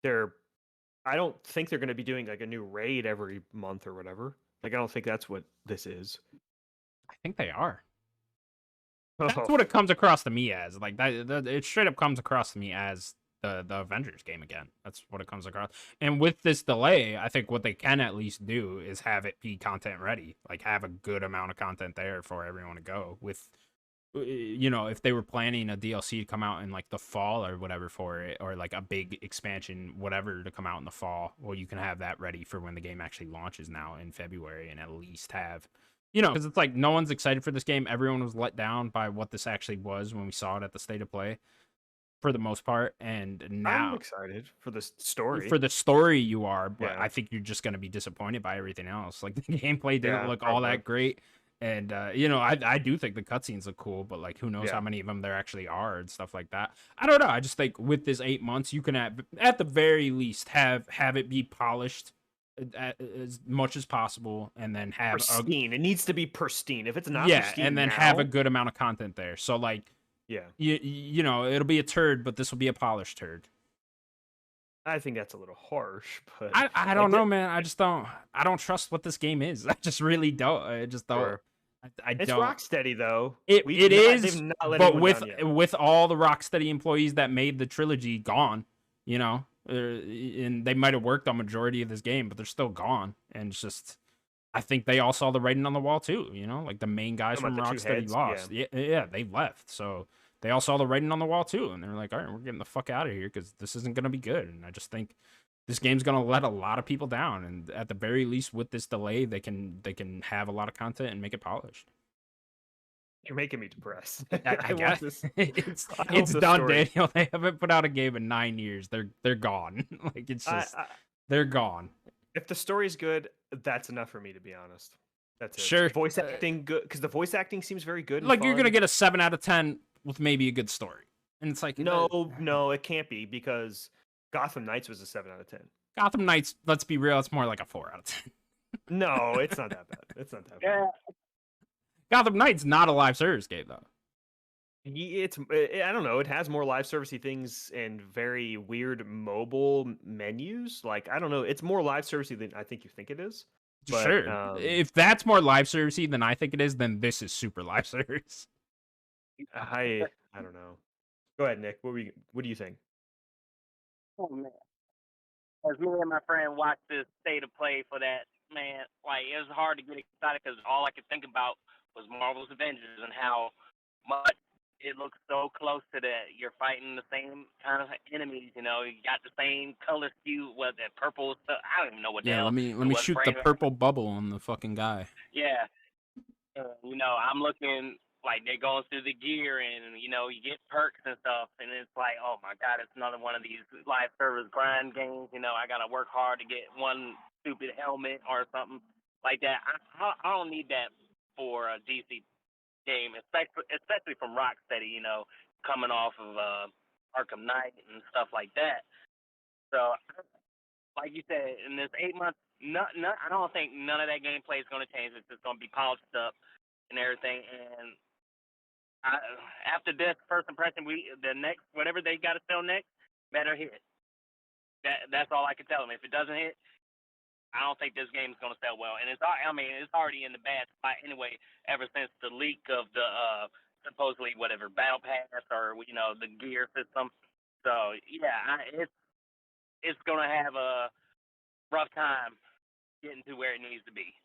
I don't think they're going to be doing like a new raid every month or whatever. Like I don't think that's what this is. I think they are. That's what it comes across to me as. Like that it straight up comes across to me as the Avengers game again. That's what it comes across. And with this delay, I think what they can at least do is have it be content ready. Like have a good amount of content there for everyone to go with. If they were planning a DLC to come out in like the fall or whatever for it, or like a big expansion, whatever to come out in the fall, well, you can have that ready for when the game actually launches now in February, and at least have, because it's like no one's excited for this game. Everyone was let down by what this actually was when we saw it at the State of Play, for the most part. And now I'm excited for the story. For the story, you are, but I think you're just going to be disappointed by everything else. Like the gameplay didn't look all that great. And, I do think the cutscenes look cool, but, like, who knows how many of them there actually are and stuff like that. I don't know. I just think with this 8 months, you can, at the very least, have it be polished as much as possible, and then have pristine. It needs to be pristine. If it's not pristine and then now, have a good amount of content there. So, like, it'll be a turd, but this will be a polished turd. I think that's a little harsh, but I don't know, man. I don't trust what this game is. I just really don't. I just don't. Sure. It's don't. Rocksteady though. It is, but with all the Rocksteady employees that made the trilogy gone, and they might have worked on majority of this game, but they're still gone. And it's just, I think they all saw the writing on the wall too. Like the main guys from Rocksteady lost. Yeah, they left. So they all saw the writing on the wall too, and they're like, all right, we're getting the fuck out of here because this isn't going to be good. And I just think this game's going to let a lot of people down. And at the very least, with this delay, they can have a lot of content and make it polished. You're making me depressed. I guess it's done, Daniel. They haven't put out a game in 9 years. They're gone. Like it's just they're gone. If the story's good, that's enough for me, to be honest. That's it. Sure. Voice acting good, because the voice acting seems very good. Like you're gonna get a 7 out of 10 with maybe a good story, and it's like no, it can't be, because Gotham Knights was a 7 out of 10. Gotham Knights, let's be real, it's more like a 4 out of 10. No, it's not that bad. It's not that bad. Gotham Knights not a live service game though. I don't know. It has more live servicey things and very weird mobile menus. Like I don't know. It's more live servicey than I think you think it is. But, sure. If that's more live servicey than I think it is, then this is super live service. I don't know. Go ahead, Nick. What do you think? Oh man. as me and my friend watched this state of play for that, man, like it was hard to get excited because all I could think about was Marvel's Avengers and how much it looks so close to that. You're fighting the same kind of enemies, you know. You got the same color scheme, what that purple stuff. I don't even know what the hell. Let me shoot the purple bubble on the fucking guy. Yeah, you know, I'm looking like they're going through the gear and, you know, you get perks and stuff. And it's like, oh, my God, it's another one of these live service grind games. You know, I got to work hard to get one stupid helmet or something like that. I don't need that for a DC game, especially from Rocksteady, you know, coming off of Arkham Knight and stuff like that. So, like you said, in this 8 months, I don't think none of that gameplay is going to change. It's just going to be polished up and everything. And after this first impression, the next whatever they got to sell next better hit. That's all I can tell them. If it doesn't hit, I don't think this game is going to sell well. And it's already in the bad spot anyway. Ever since the leak of the supposedly whatever battle pass or you know the gear system. So yeah, it's going to have a rough time getting to where it needs to be.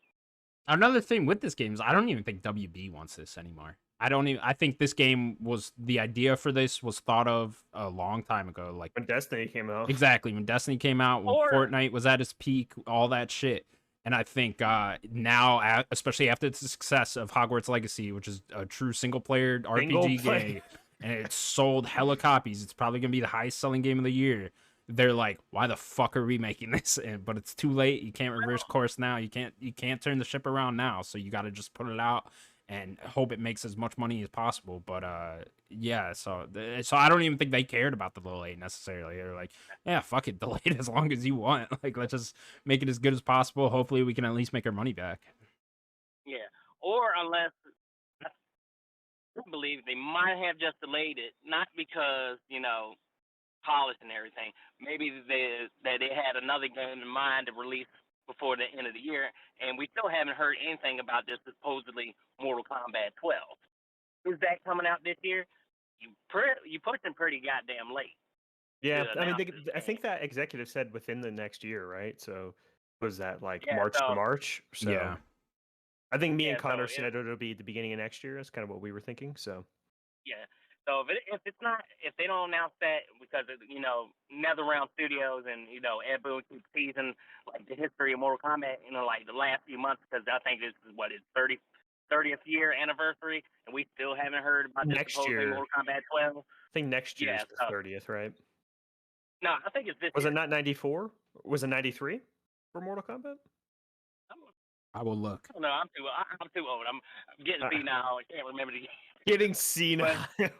Another thing with this game is I don't even think WB wants this anymore. I think this game the idea for this was thought of a long time ago. Like when Destiny came out. Exactly. When Destiny came out, when Fortnite was at its peak, all that shit. And I think now, especially after the success of Hogwarts Legacy, which is a true single-player RPG game, and it sold hella copies, it's probably going to be the highest-selling game of the year. They're like, why the fuck are we making this? But it's too late. You can't reverse course now. You can't turn the ship around now. So you got to just put it out and hope it makes as much money as possible. But yeah, so I don't even think they cared about the delay necessarily. They're like, yeah, fuck it, delay it as long as you want. Like, let's just make it as good as possible. Hopefully, we can at least make our money back. Yeah, or unless I believe they might have just delayed it, not because you know polish and everything. Maybe they had another game in mind to release before the end of the year, and we still haven't heard anything about this supposedly Mortal Kombat 12. Is that coming out this year? You pushed them pretty goddamn late. Yeah, I mean, I think that executive said within the next year, right? So was that like March to March? So yeah. I think me and Connor said it'll be the beginning of next year. That's kind of what we were thinking. So yeah. So if they don't announce that because of, you know, NetherRealm Studios and you know Ed Boon keeps teasing like the history of Mortal Kombat, you know, like the last few months because I think this is what its 30th year anniversary, and we still haven't heard about this next year. Mortal Kombat 12. I think next year is the 30th, right? No, I think it's this. Was it not 94? Was it 93 for Mortal Kombat? I will look. No, I'm too old. I'm getting senile. I can't remember the. Getting senile. If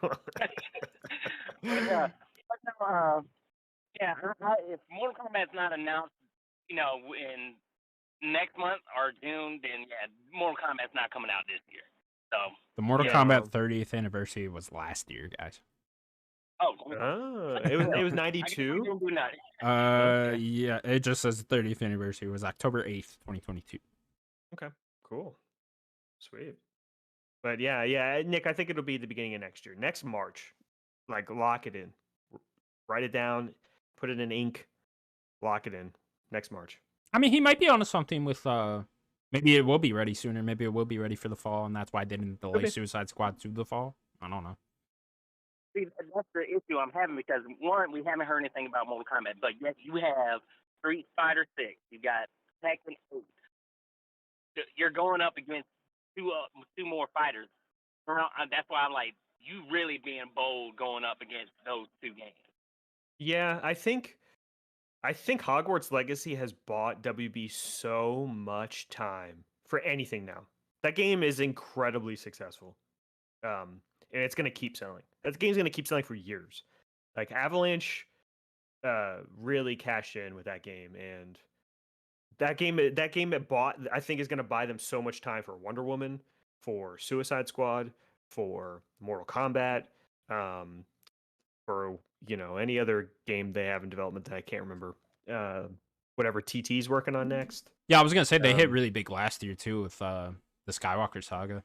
Mortal Kombat's not announced, you know, in next month or June, then yeah, Mortal Kombat's not coming out this year. So the Mortal Kombat 30th anniversary was last year, guys. It was 92. Yeah, it just says the 30th anniversary was October 8th, 2022. Okay, cool, sweet. But yeah, Nick, I think it'll be the beginning of next year, next March. Like, lock it in, write it down, put it in ink, lock it in next March. I mean, he might be onto something with maybe it will be ready sooner. Maybe it will be ready for the fall, and that's why they didn't delay Suicide Squad to the fall. I don't know. See, that's the issue I'm having because one, we haven't heard anything about Mortal Kombat, but yet you have Street Fighter 6, you got Tekken 8. You're going up against two more fighters. That's why I'm like, you really being bold going up against those two games. Yeah, I think Hogwarts Legacy has bought WB so much time for anything now. That game is incredibly successful. And it's going to keep selling. That game's going to keep selling for years. Like, Avalanche really cashed in with that game, and that game it bought, I think, is going to buy them so much time for Wonder Woman, for Suicide Squad, for Mortal Kombat, for, you know, any other game they have in development that I can't remember. Whatever TT's working on next. Yeah, I was going to say they hit really big last year, too, with the Skywalker Saga.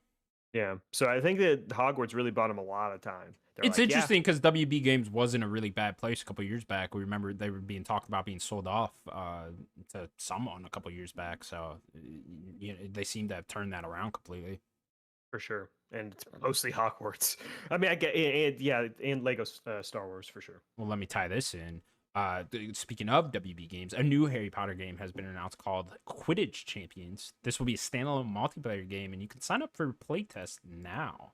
Yeah. So I think that Hogwarts really bought him a lot of time. It's interesting because WB Games was in a really bad place a couple years back. We remember they were being talked about being sold off to someone a couple years back. So they seem to have turned that around completely. For sure. And it's mostly Hogwarts. I mean, I get, and Lego Star Wars for sure. Well, let me tie this in. Speaking of WB Games, a new Harry Potter game has been announced called Quidditch Champions. This will be a standalone multiplayer game, and you can sign up for playtest now.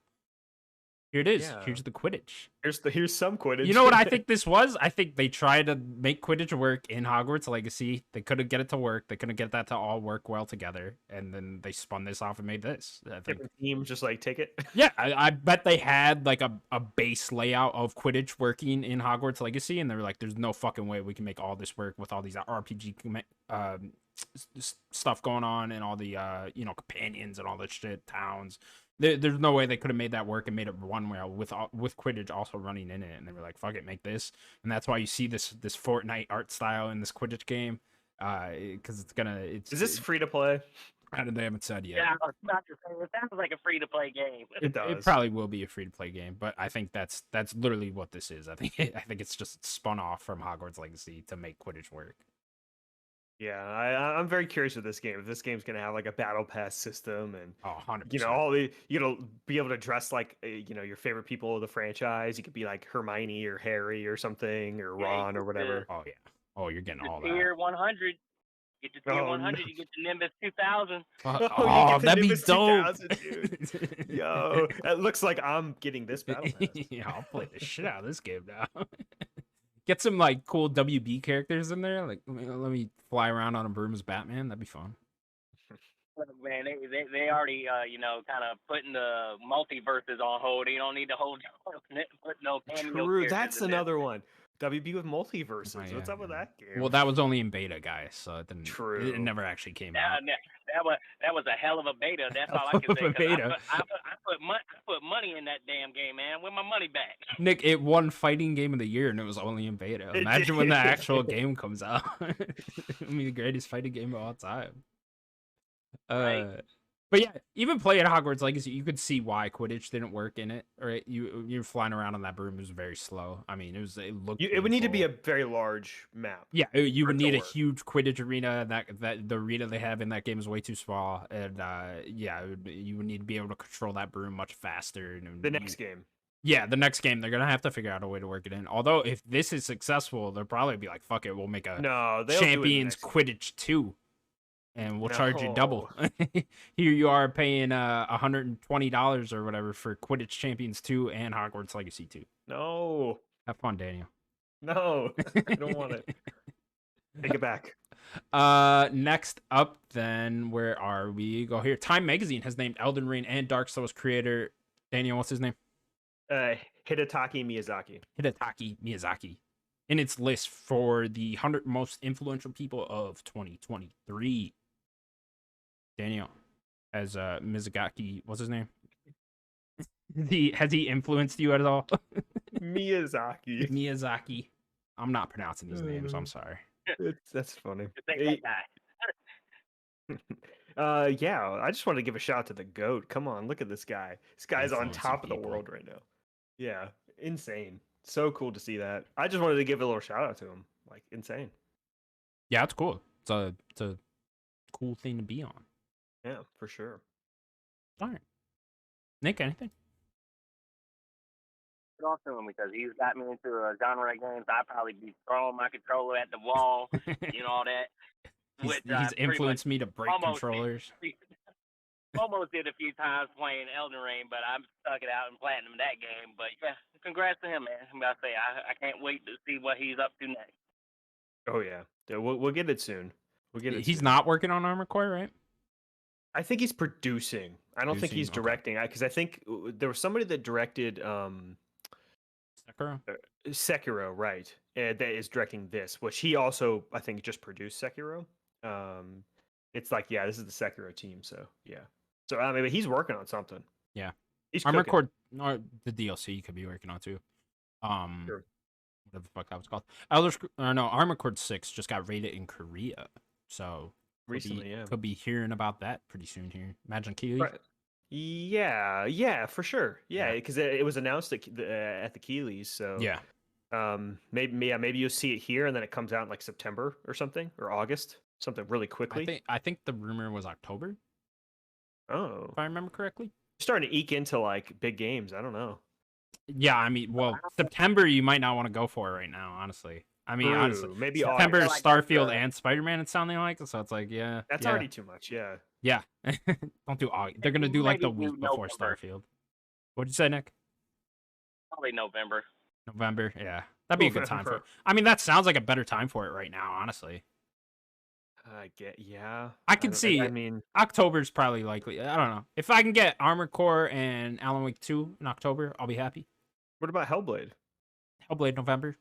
Here it is. Yeah. Here's the Quidditch. Here's some Quidditch. You know what I think this was? I think they tried to make Quidditch work in Hogwarts Legacy. They couldn't get it to work. They couldn't get that to all work well together, and then they spun this off and made this. I think different teams just like take it. Yeah, I bet they had like a base layout of Quidditch working in Hogwarts Legacy, and they were like, "There's no fucking way we can make all this work with all these RPG stuff going on and all the companions and all this shit, towns." There's no way they could have made that work and made it run well with Quidditch also running in it. And they were like, "Fuck it, make this." And that's why you see this Fortnite art style in this Quidditch game, because Is this free to play? They haven't said yet. Yeah, it's not the same. It sounds like a free to play game. It does. It probably will be a free to play game, but I think that's literally what this is. I think it's just spun off from Hogwarts Legacy to make Quidditch work. Yeah, I'm very curious with this game. If this game's gonna have like a battle pass system and 100%. be able to dress like your favorite people of the franchise. You could be like Hermione or Harry or something or Ron or whatever. Oh yeah. Oh, you're getting all that. Tier 100. Get to tier 100. No. You get the Nimbus 2000. That'd be dope, dude. Yo, it looks like I'm getting this battle pass. Yeah, I'll play the shit out of this game now. Get some like cool WB characters in there. Like let me fly around on a broom as Batman. That'd be fun. Man, they already kind of putting the multiverses on hold. You don't need to put no cameo. True, that's another one. WB with multiverses. Oh, yeah, what's up with that game? Well, that was only in beta, guys. So it didn't. True. It never actually came out. That was a hell of a beta. That's all I can say. I put money in that damn game, man. Where's my money back? Nick, it won Fighting Game of the Year, and it was only in beta. Imagine when the actual game comes out. I mean, the greatest fighting game of all time. Right. But yeah, even playing Hogwarts Legacy, you could see why Quidditch didn't work in it. Right? You're flying around on that broom. It was very slow. I mean, it looked. It would need to be a very large map. Yeah, you would need a huge Quidditch arena. That the arena they have in that game is way too small, and you would need to be able to control that broom much faster. The next game. Yeah, the next game they're gonna have to figure out a way to work it in. Although if this is successful, they'll probably be like, "Fuck it, we'll make a Champions Quidditch 2." And we'll charge you double. Here you are paying $120 or whatever for Quidditch Champions 2 and Hogwarts Legacy 2. No. Have fun, Daniel. No, I don't want it. Take it back. Next up, then, where are we? Go here. Time Magazine has named Elden Ring and Dark Souls creator Daniel. What's his name? Hidetaki Miyazaki. Hidetaki Miyazaki. In its list for the 100 most influential people of 2023. Daniel, as Miyazaki, what's his name? Has he influenced you at all? Miyazaki. I'm not pronouncing these names. I'm sorry. That's funny. Yeah, I just wanted to give a shout out to the GOAT. Come on, look at this guy. This guy's on top of the world right now. Yeah, insane. So cool to see that. I just wanted to give a little shout out to him. Like, insane. Yeah, it's cool. It's a cool thing to be on. Yeah, for sure. All right. Nick, anything? Off to him because he's got me into a genre of games. I'd probably be throwing my controller at the wall, all that. He's influenced me to break controllers. Almost did a few times playing Elden Ring, but I'm stuck it out and platinum that game. But yeah, congrats to him, man. I'm about to say I can't wait to see what he's up to next. Oh yeah, we'll get it soon. He's not working on Armored Core, right? I think he's producing. I don't think he's directing. Because I think there was somebody that directed Sekiro, right? That is directing this, which he also I think just produced Sekiro. It's like this is the Sekiro team, so yeah. So I mean, he's working on something. Yeah, Armored Core, or the DLC you could be working on too. Sure. Whatever the fuck that was called. Armored Core 6 just got rated in Korea, so recently, could be hearing about that pretty soon here. Imagine Keely. Right. Yeah, for sure. Yeah, because it was announced at the Keeleys, so Yeah. maybe you'll see it here, and then it comes out in like September or something, or August, something really quickly. I think the rumor was October, Oh, if I remember correctly. starting to eke into like big games. I don't know. Yeah, I mean, well, September you might not want to go for it right now, honestly. I mean, honestly, Maybe September is August. Starfield and Spider-Man. It's sounding like, so it's like, yeah, That's already too much. Yeah. Yeah. Don't do August. They're gonna do like the Maybe week before November. Starfield. What'd you say, Nick? Probably November. November. Yeah, that'd be a good time for it. November. I mean, that sounds like a better time for it right now, honestly. Yeah. I can see. I mean, October's probably likely. I don't know. If I can get Armored Core and Alan Wake 2 in October, I'll be happy. what about Hellblade? Hellblade November.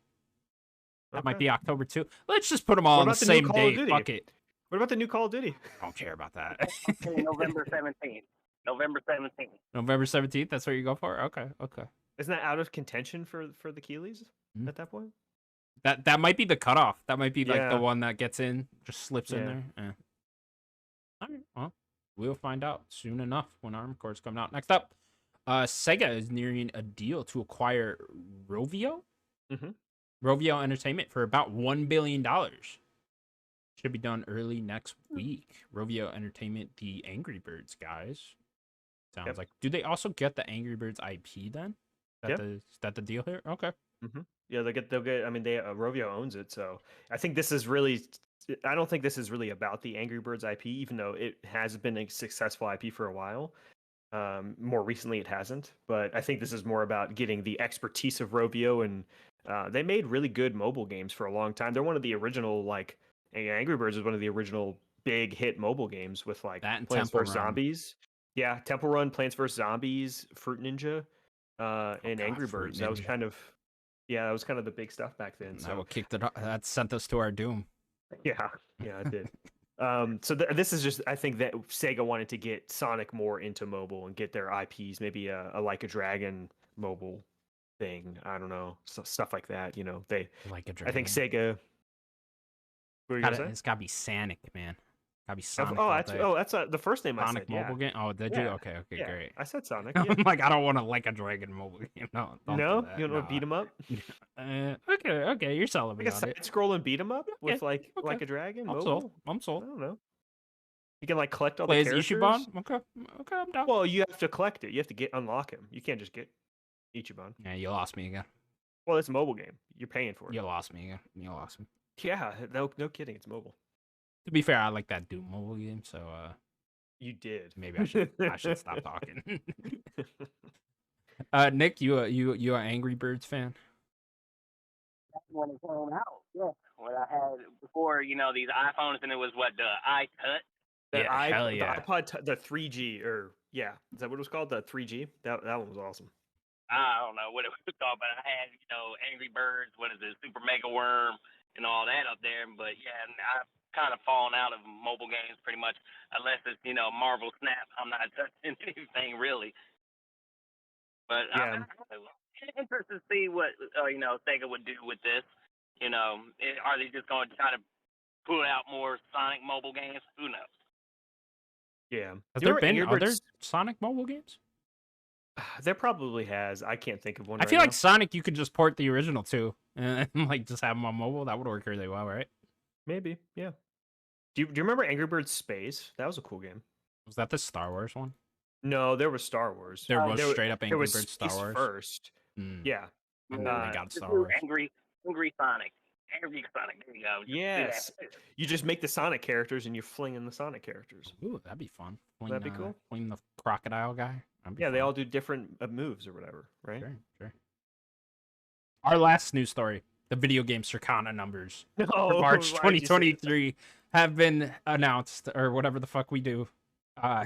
That might Okay. be October too. Let's just put them all on the about the new same Call of day. Duty? Fuck it. What about the new Call of Duty? I don't care about that. Okay, November 17th. November 17th. November 17th. That's what you go for. Okay. Isn't that out of contention for the Keeleys Mhm. at that point? That might be the cutoff. That might be like the Yeah. one that gets in, just slips in Yeah. there. Eh. All right. Well, we'll find out soon enough when Armored Core is coming out. Next up, Sega is nearing a deal to acquire Rovio. Mhm. Rovio Entertainment for about $1 billion. Should be done early next week. Rovio Entertainment, the Angry Birds guys. Sounds Yep. like. Do they also get the Angry Birds IP then? Is that the deal here? Okay. Yeah, they'll get. I mean, Rovio owns it, so I think this is really. I don't think this is really about the Angry Birds IP, even though it has been a successful IP for a while. More recently, it hasn't, but I think this is more about getting the expertise of Rovio, and they made really good mobile games for a long time. They're one of the original, like, Angry Birds is one of the original big hit mobile games with like That and Plants Temple vs Run. Zombies. Yeah, Temple Run, Plants vs Zombies, Fruit Ninja, and God, Angry Fruit Birds. That was Ninja. kind of the big stuff back then. That So what kicked it. That sent us to our doom. yeah, it did. So this is just, I think that Sega wanted to get Sonic more into mobile and get their IPs, maybe a Like a Dragon mobile thing. I don't know, stuff like that. You know, Like a I dragon. think Sega. What were you gonna say? It's gotta be Sonic, man. Gotta be Sonic. That's the first name Sonic I said. mobile Yeah. game. Oh, did you? Yeah. Okay, Yeah, great. I said Sonic. Yeah. I'm like, I don't want to like a dragon mobile game. No, don't No, do that. you don't want to beat him up. Okay, you're selling me Like a on it. side-scrolling beat 'em up with Okay, like okay. like a dragon. I'm Mobile. sold. I'm I sold. don't know. You can like collect all Play the as characters. Ichiban. Okay, I'm down. Well, you have to collect it. You have to unlock him. You can't just get Ichiban. Yeah, you lost me again. Well, it's a mobile game. You're paying for it. You lost me again. You lost me. Yeah, no kidding. It's mobile. To be fair, I like that Doom mobile game, so You did. maybe I should stop talking. Nick, you an Angry Birds fan? When it came out, yeah. When I had before, these iPhones, and it was what the iTouch. Hell The yeah. iPod, the 3G, or yeah, is that what it was called? The 3G. That one was awesome. I don't know what it was called, but I had, Angry Birds, what is it, Super Mega Worm, and all that up there. But yeah, and I've kind of fallen out of mobile games pretty much, unless it's, Marvel Snap. I'm not touching anything really. But Yeah. I'm interested to see what, Sega would do with this. Are they just going to try to put out more Sonic mobile games? Who knows? Yeah. Has You there remember been Angry other Birds? Sonic mobile games? There probably has. I can't think of one. I right feel now. like Sonic you could just port the original to and like just have them on mobile. That would work really well, right? Maybe. Yeah. Do you remember Angry Birds Space? That was a cool game. Was that the Star Wars one? No, there was Star Wars. There was There wa- straight up there Angry was Birds Star Space Wars. first. Mm. Yeah. And then they got Just Star do Wars. Angry Sonic. Angry Sonic. There you go. Just do Yes. that. You just make the Sonic characters and you fling in the Sonic characters. Ooh, that'd be fun. That'd be cool. Fling the crocodile guy. That'd be Yeah, they fun. all do different moves or whatever, right? Sure. Our last news story: the video game Circana numbers No, for March why'd you say 2023 have been announced, or whatever the fuck we do.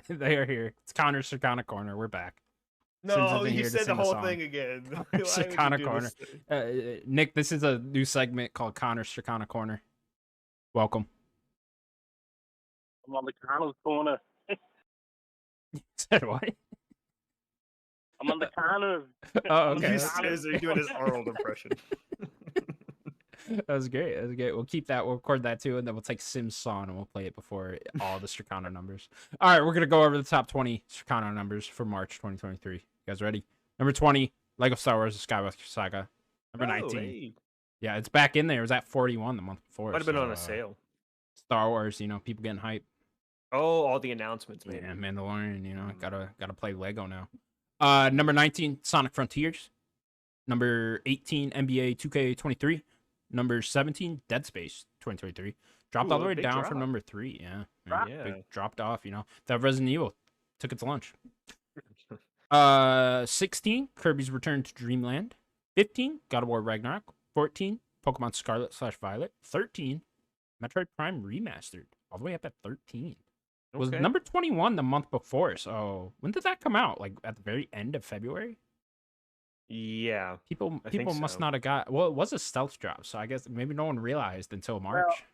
They are here. It's Connor's Circana Corner. We're back. that? Since I've No, been you here to said the sing a whole song. thing again. Connor's Why would you Circana do Corner. this? Nick, this is a new segment called Connor's Circana Corner. Welcome. I'm on the Connell's corner. Said what? I'm on the Connor. Oh, okay. You're doing his Arnold impression. That was great. That was great. We'll keep that. We'll record that too, and then we'll take Sims Song and we'll play it before all the Stricano numbers. All right, we're gonna go over the top 20 Stricano numbers for March 2023. You guys ready? Number 20, Lego Star Wars: The Skywalker Saga. Number 19. Hey. Yeah, it's back in there. It was at 41 the month before. Might have been on a sale. Star Wars, people getting hype. Oh, all the announcements, man. Yeah, Mandalorian, gotta play Lego now. Number 19, Sonic Frontiers. Number 18, NBA 2K23. Number 17, Dead Space 2023. Dropped all the way down from number 3. Yeah. Dropped off, That Resident Evil took its lunch. 16, Kirby's Return to Dreamland. 15, God of War Ragnarok. 14, Pokemon Scarlet/Violet. 13, Metroid Prime Remastered. All the way up at 13. It was number 21 the month before. So when did that come out? Like at the very end of February? Yeah. People must not have got. Well, it was a stealth drop, so I guess maybe no one realized until March.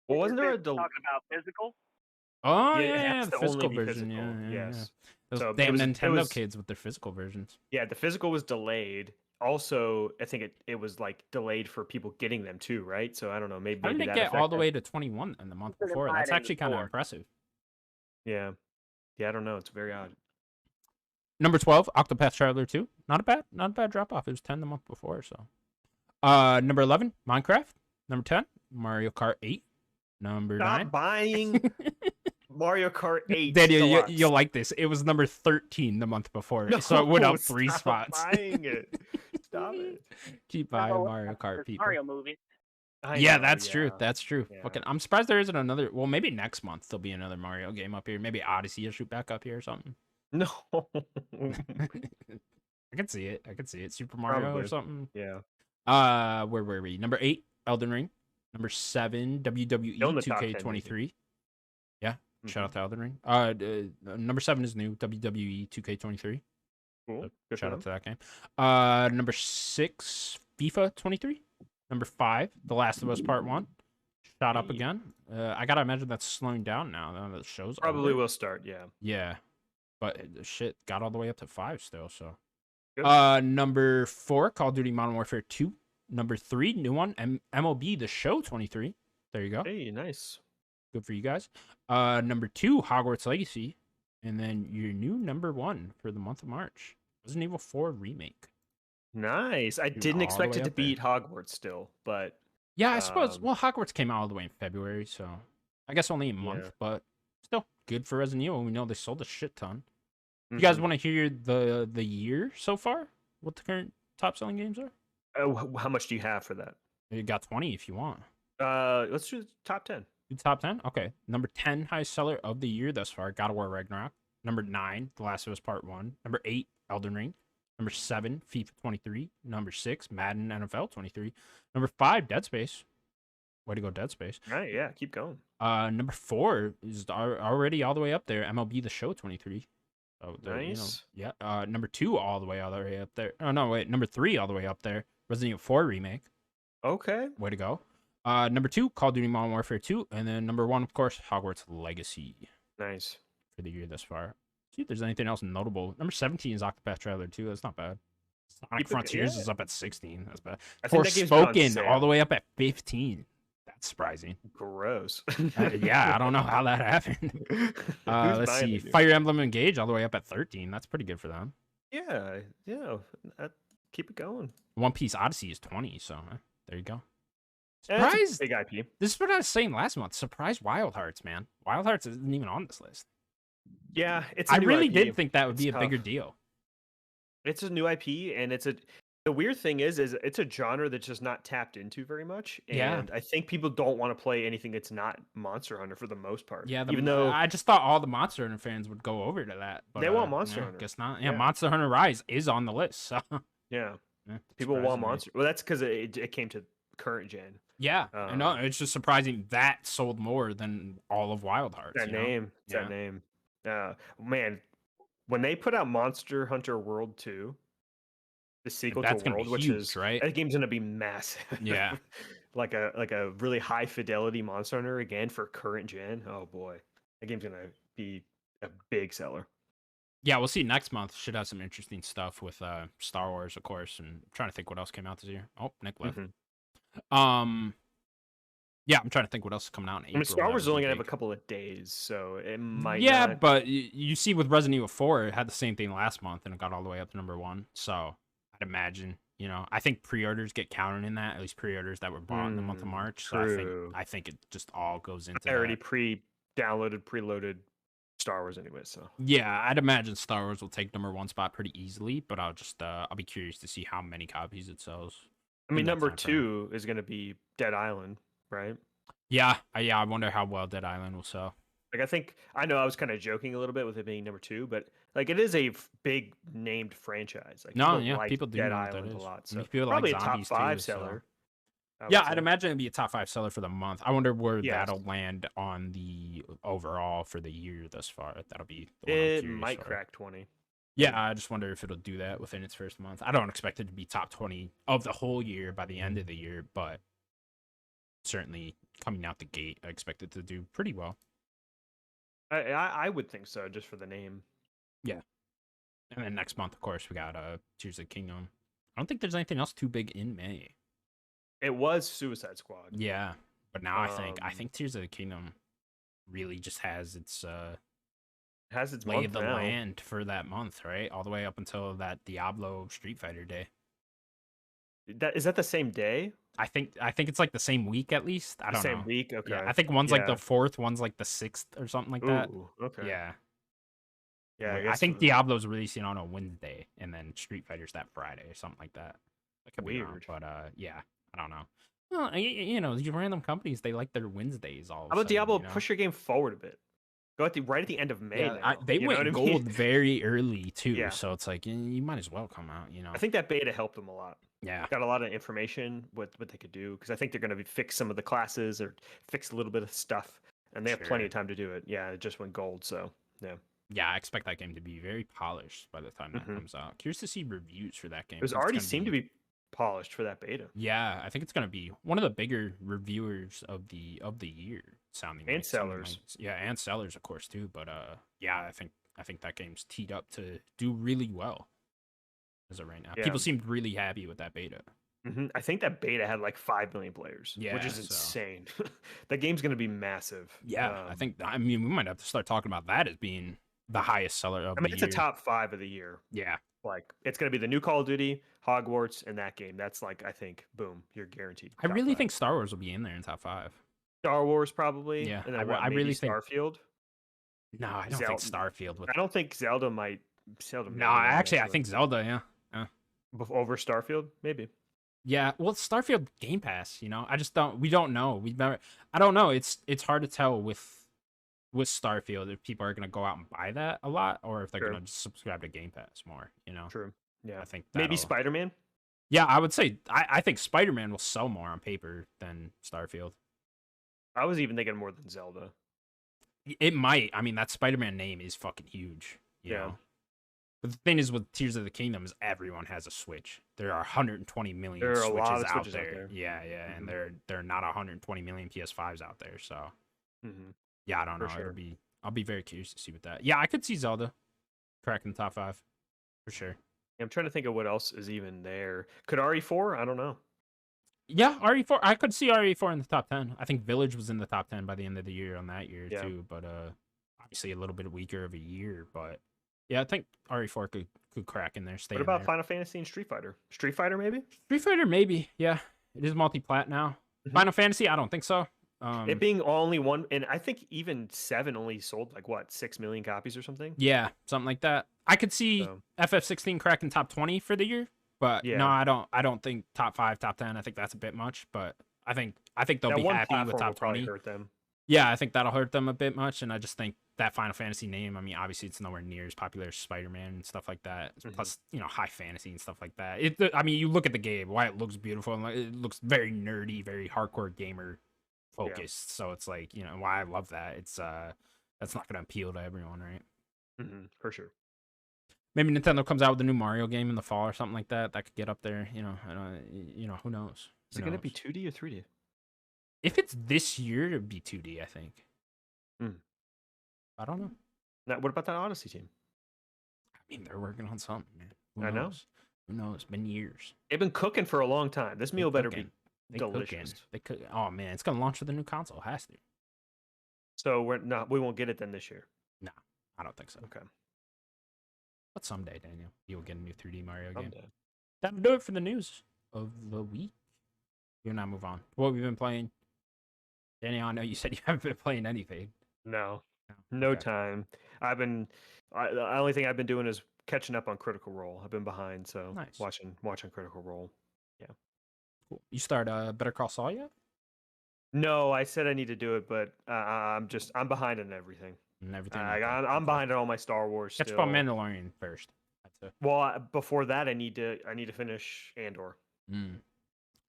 Well wasn't there a talking about physical? Oh yeah, the physical version. Yeah. Those damn Nintendo kids with their physical versions. Yeah, the physical was delayed. Also, I think it was like delayed for people getting them too, right? So I don't know. Maybe how did it get all the way to 21 in the month before? That's actually kind of impressive. Yeah, I don't know. It's very odd. Number 12, Octopath Traveler 2. Not a bad drop off. It was 10 the month before. So, number 11, Minecraft. Number 10, Mario Kart 8. Number 9, buying Mario Kart 8. Daniel, you'll like this. It was number 13 the month before, so it went up 3 spots. Buying it. Stop it. Keep buying Mario Kart, people. Mario movie. That's true. That's true. Yeah. Fucking, I'm surprised there isn't another. Well, maybe next month there'll be another Mario game up here. Maybe Odyssey will shoot back up here or something. No. I can see it. Super Mario or something. Yeah. Where were we? Number 8, Elden Ring. Number 7, WWE 2K23. Yeah. Shout out to Elden Ring. Number 7 is new, WWE 2K23. Cool. So shout out to that game. Number 6, FIFA 23. Number 5, The Last of Us Part 1. Shot up again. I gotta imagine that's slowing down now that the show's probably over. Will start, yeah. Yeah. But shit got all the way up to 5 still, so. Good. Number 4, Call of Duty Modern Warfare 2. Number 3, new one, MLB The Show 23. There you go. Hey, nice. Good for you guys. Number 2, Hogwarts Legacy. And then your new number 1 for the month of March, Resident Evil 4 Remake. Nice. I didn't expect it to beat Hogwarts still, but yeah, I suppose. Well, Hogwarts came out all the way in February, so I guess only a month, but still good for Resident Evil. We know they sold a shit ton. You guys want to hear the year so far? What the current top selling games are? How much do you have for that? You got 20 if you want. Let's do top 10. Top 10? Okay. Number 10 highest seller of the year thus far, God of War Ragnarok. Number 9, The Last of Us Part 1. Number 8, Elden Ring. Number 7, FIFA 23. Number 6, Madden NFL 23. Number 5, Dead Space. Way to go, Dead Space. Right, yeah, keep going. Number 4 is already all the way up there, MLB The Show 23. So nice. Number 2 all the way up there. Oh, no, wait. Number 3 all the way up there, Resident Evil 4 Remake. Okay. Way to go. Number 2, Call of Duty Modern Warfare 2. And then number 1, of course, Hogwarts Legacy. Nice. For the year thus far. See if there's anything else notable. Number 17 is Octopath Traveler 2. That's not bad. Sonic Frontiers is up at 16. That's bad. Forspoken all the way up at 15. That's surprising. Gross. Yeah, I don't know how that happened. Let's see. Fire Emblem Engage all the way up at 13. That's pretty good for them. Yeah. Keep it going. One Piece Odyssey is 20, so there you go. Surprise! Big IP. This is what I was saying last month. Surprise Wild Hearts, man. Wild Hearts isn't even on this list. Yeah, I really did think that would be a bigger deal. It's a new IP, and the weird thing is it's a genre that's just not tapped into very much. And I think people don't want to play anything that's not Monster Hunter for the most part. Yeah, even though I just thought all the Monster Hunter fans would go over to that. But, they want Monster Hunter. Guess not. Yeah, Monster Hunter Rise is on the list. So yeah, people want Monster. Well, that's because it came to current gen. Yeah, I know. It's just surprising that sold more than all of Wild Hearts. That name. Man, when they put out Monster Hunter World 2, the sequel to World, which is right, that game's gonna be massive. Yeah, like a really high fidelity Monster Hunter again for current gen. Oh boy, that game's gonna be a big seller. Yeah, we'll see next month. Should have some interesting stuff with Star Wars, of course, and I'm trying to think what else came out this year. Oh, Nick left. Yeah, I'm trying to think what else is coming out in April. I mean, Star Wars is only gonna have a couple of days, so it might. Yeah, not... but you see, with Resident Evil 4, it had the same thing last month, and it got all the way up to #1. So I'd imagine, I think pre-orders get counted in that. At least pre-orders that were bought in the month of March. True. So I think it just all goes into. I already pre-downloaded, preloaded Star Wars anyway. So yeah, I'd imagine Star Wars will take #1 spot pretty easily. But I'll be curious to see how many copies it sells. I mean, #2 is gonna be Dead Island, right? Yeah. I wonder how well Dead Island will sell. Like, I know I was kind of joking a little bit with it being #2, but like it is a big named franchise. Like, people do Dead know Island what that a is. lot, so people probably like a top 5 seller. Yeah, I'd imagine it'd be a top 5 seller for the month. I wonder where Yes. that'll land on the overall for the year thus far. That'll be the one It might crack 20. Yeah, I just wonder if it'll do that within its first month. I don't expect it to be top 20 of the whole year by the end of the year, but certainly coming out the gate, I expect it to do pretty well. I would think so, just for the name. Yeah. And then next month, of course, we got Tears of the Kingdom. I don't think there's anything else too big in May. It was Suicide Squad. Yeah, but now I think Tears of the Kingdom really just has its lay of the land for that month, right? All the way up until that Diablo Street Fighter day. Is that the same day? I think it's like the same week at least. I don't know. Same week, okay. Yeah, I think one's like the 4th, one's like the 6th or something like that. Ooh, okay. Yeah. Yeah, I think Diablo's releasing on a Wednesday, and then Street Fighter's that Friday or something like that. That could be wrong, but yeah, I don't know. Well, these random companies, they like their Wednesdays all. How about Diablo? Push your game forward a bit. Go right at the end of May. Yeah, they went gold very early too, so it's like you might as well come out. I think that beta helped them a lot. Yeah, got a lot of information what they could do, because I think they're going to fix some of the classes or fix a little bit of stuff, and they have plenty of time to do it. Yeah, it just went gold, so yeah. Yeah, I expect that game to be very polished by the time that comes out. Curious to see reviews for that game. It already seemed to be polished for that beta. Yeah, I think it's going to be one of the bigger reviewers of the year, sounding and sellers. And sellers, of course, too. But yeah, I think that game's teed up to do really well as of right now. Yeah. People seemed really happy with that beta. I think that beta had like 5 million players, which is insane. That game's going to be massive. Yeah, I mean, we might have to start talking about that as being the highest seller of the year. It's a top 5 of the year. Yeah. Like, it's going to be the new Call of Duty, Hogwarts, and that game. That's like, I think, boom, you're guaranteed. I really think Star Wars will be in there in top 5. Star Wars, probably. Yeah. And then I really think Starfield. No, I don't think Starfield would. I don't think Zelda might. No, actually, I think Zelda, yeah. Over Starfield, maybe. Yeah, well, Starfield Game Pass, I just don't. We don't know. I don't know. It's hard to tell with Starfield if people are gonna go out and buy that a lot, or if they're gonna just subscribe to Game Pass more. True. Yeah. I think maybe Spider-Man. Yeah, I would say I think Spider-Man will sell more on paper than Starfield. I was even thinking more than Zelda. It might. I mean, that Spider-Man name is fucking huge. You know? But the thing is, with Tears of the Kingdom, is everyone has a Switch. There are 120 million Switches out there. Yeah, and there are not 120 million PS5s out there. So, yeah, I don't know. Sure. I'll be very curious to see what that. Yeah, I could see Zelda cracking the top 5 for sure. Yeah, I'm trying to think of what else is even there. Could RE4? I don't know. Yeah, RE4. I could see RE4 in the top 10. I think Village was in the top 10 by the end of the year on that year too. But obviously a little bit weaker of a year. But yeah, I think RE4 could crack in there. What about Final Fantasy and Street Fighter? Street Fighter maybe? Street Fighter maybe. Yeah, it is multi-plat now. Final Fantasy, I don't think so. It being only one, and I think even 7 only sold like 6 million copies or something. Yeah, something like that. I could see FF16 cracking top 20 for the year. But no, I don't think top 5, top 10. I think that's a bit much. But I think they'll be happy with top 20. Hurt them. Yeah, I think that'll hurt them a bit much. And I just think that Final Fantasy name, I mean, obviously it's nowhere near as popular as Spider-Man and stuff like that. Plus, high fantasy and stuff like that. I mean, you look at the game, why it looks beautiful, and it looks very nerdy, very hardcore gamer focused. So it's like, why I love that. It's that's not going to appeal to everyone, right? For sure. Maybe Nintendo comes out with a new Mario game in the fall or something like that. That could get up there. Who knows? Is it going to be 2D or 3D? If it's this year, it'd be 2D, I think. I don't know. Now, what about that Odyssey team? I mean, they're working on something, man. Who knows? Who knows? It's been years. They've been cooking for a long time. This meal better be delicious. They cook. Oh man, it's gonna launch with a new console. It has to. So we won't get it then this year. No, I don't think so. Okay. But someday, Daniel, you'll get a new 3D Mario game. Someday. That'll do it for the news of the week. We'll now move on. What we've been playing. Daniel, I know you said you haven't been playing anything. No time. The only thing I've been doing is catching up on Critical Role. I've been behind, so nice. watching Critical Role. Yeah. Cool. You start Better Call Saul yet? No, I said I need to do it, but I'm behind on everything. And everything. I'm behind on all my Star Wars. Catch up on Mandalorian first. Well, before that, I need to finish Andor. I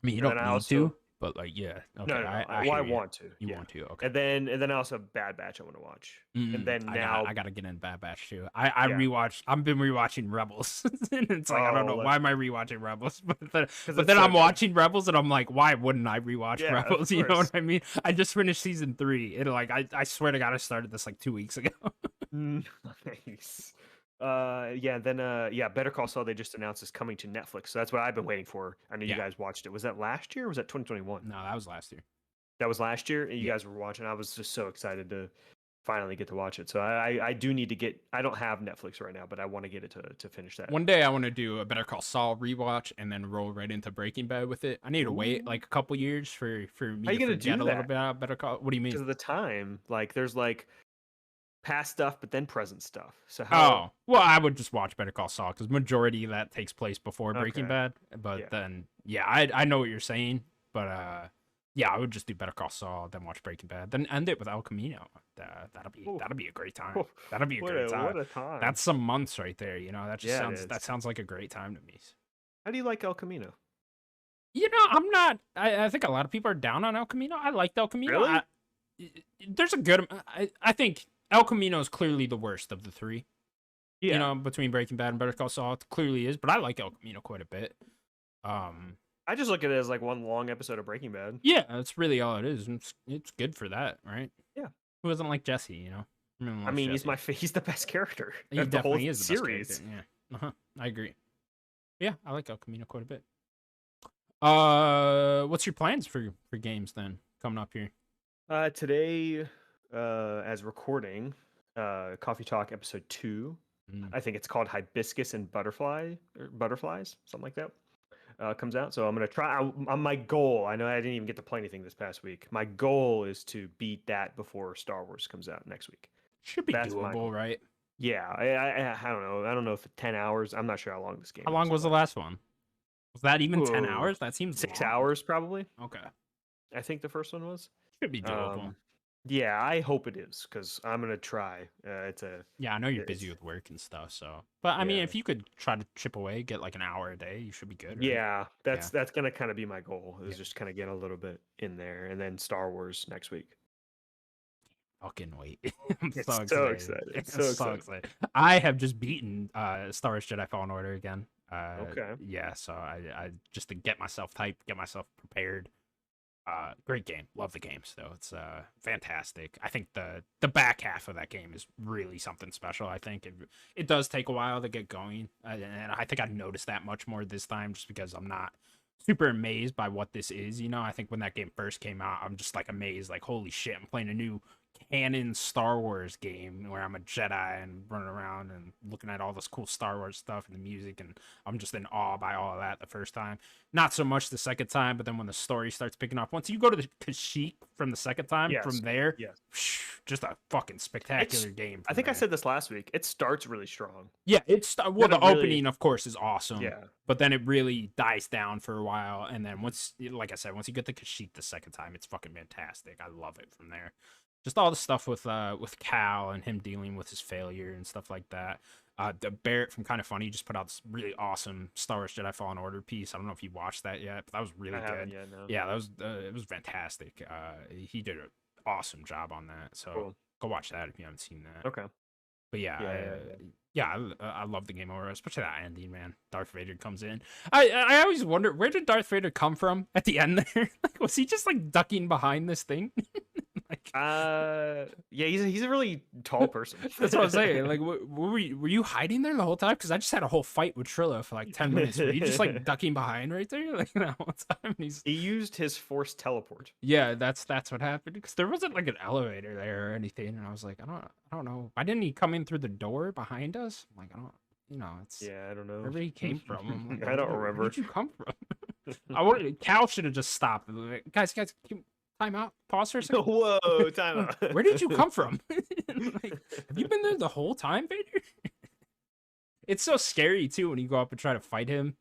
mean, you don't need to, but like, yeah. Okay, no. I want to. You want to, okay. And then I also have Bad Batch I want to watch. And then now I gotta get in Bad Batch too. I've been rewatching Rebels. And it's like I don't know why am I rewatching Rebels, but then I'm watching Rebels and I'm like, why wouldn't I rewatch Rebels? You know what I mean? I just finished season 3. And like I swear to God, I started this like 2 weeks ago. Nice. Better Call Saul, they just announced is coming to Netflix. So that's what I've been waiting for. I know you guys watched it. Was that last year or was that 2021? No, that was last year. That was last year, and you guys were watching. I was just so excited to finally get to watch it. So I do need to get. I don't have Netflix right now, but I want to get it to finish that. One day I want to do a Better Call Saul rewatch and then roll right into Breaking Bad with it. I need to wait like a couple years for me to forget a little bit about Better Call. What do you mean? Because of the time, like there's like past stuff, but then present stuff. So how? Oh, well, I would just watch Better Call Saul because majority of that takes place before Breaking Bad. But then, I know what you're saying. But I would just do Better Call Saul, then watch Breaking Bad, then end it with El Camino. That'll be a great time. That'll be a great time. What a time! That's some months right there. You know, that sounds like a great time to me. How do you like El Camino? You know, I'm not. I think a lot of people are down on El Camino. I liked El Camino. Really? There's a good. I think El Camino is clearly the worst of the three. Yeah. You know, between Breaking Bad and Better Call Saul, it clearly is. But I like El Camino quite a bit. I just look at it as like one long episode of Breaking Bad. Yeah, that's really all it is. It's good for that, right? Yeah. Who doesn't like Jesse? You know. I mean, he's the best character. He definitely is the series. Best character. Yeah. I agree. Yeah, I like El Camino quite a bit. What's your plans for games then coming up here? Today, as recording, Coffee Talk episode 2. I think it's called Hibiscus and Butterflies, something like that. Comes out, so I'm gonna try. On my goal, I know I didn't even get to play anything this past week. My goal is to beat that before Star Wars comes out next week. Should be doable, right? Yeah, I don't know. I don't know if 10 hours. I'm not sure how long this game. How long was the last one? Was that even 10 hours? That seems 6 hours probably. Okay. I think the first one was. Should be doable. Yeah, I hope it is because I'm gonna try. I know you're busy with work and stuff, so. But I mean, if you could try to chip away, get like an hour a day, you should be good. Right? Yeah, that's gonna kind of be my goal. Is just kind of get a little bit in there, and then Star Wars next week. Fucking wait! I'm so excited. So excited. I have just beaten Star Wars Jedi Fallen Order again. Okay. Yeah, so I just to get myself typed, get myself prepared. Great game. Love the game. So it's fantastic. I think the back half of that game is really something special. I think it does take a while to get going, and I think I noticed that much more this time just because I'm not super amazed by what this is. You know, I think when that game first came out, I'm just like amazed, like holy shit, I'm playing a new canon Star Wars game where I'm a Jedi and running around and looking at all this cool Star Wars stuff and the music, and I'm just in awe by all of that the first time. Not so much the second time, but then when the story starts picking up, once you go to the Kashyyyk from the second time, from there, just a fucking spectacular game. I think I said this last week. It starts really strong. Yeah, the opening, of course, is awesome. Yeah, but then it really dies down for a while, and then once you get to Kashyyyk the second time, it's fucking fantastic. I love it from there. Just all the stuff with Cal and him dealing with his failure and stuff like that. The Barrett from Kind of Funny just put out this really awesome Star Wars Jedi Fallen Order piece. I don't know if you watched that yet, but that was really good. Yet, no. Yeah, that was it was fantastic. He did an awesome job on that. So go watch that if you haven't seen that. Okay. But I love the game over, especially that ending, man. Darth Vader comes in. I always wonder, where did Darth Vader come from at the end there? Like, was he just like ducking behind this thing? Yeah, he's a really tall person. That's what I'm saying. Like, were you hiding there the whole time? Because I just had a whole fight with Trilla for like 10 minutes. Were you just like ducking behind right there? Like that whole time. He used his force teleport. Yeah, that's what happened. Because there wasn't like an elevator there or anything, and I was like, I don't know. Why didn't he come in through the door behind us? I'm like, it's I don't know wherever he came from. I'm like, I don't remember. Where did you come from? Cal should have just stopped. Like, guys, time out. Pause for a second. Whoa, time out. Where did you come from? Like, have you been there the whole time, Vader? It's so scary too when you go up and try to fight him.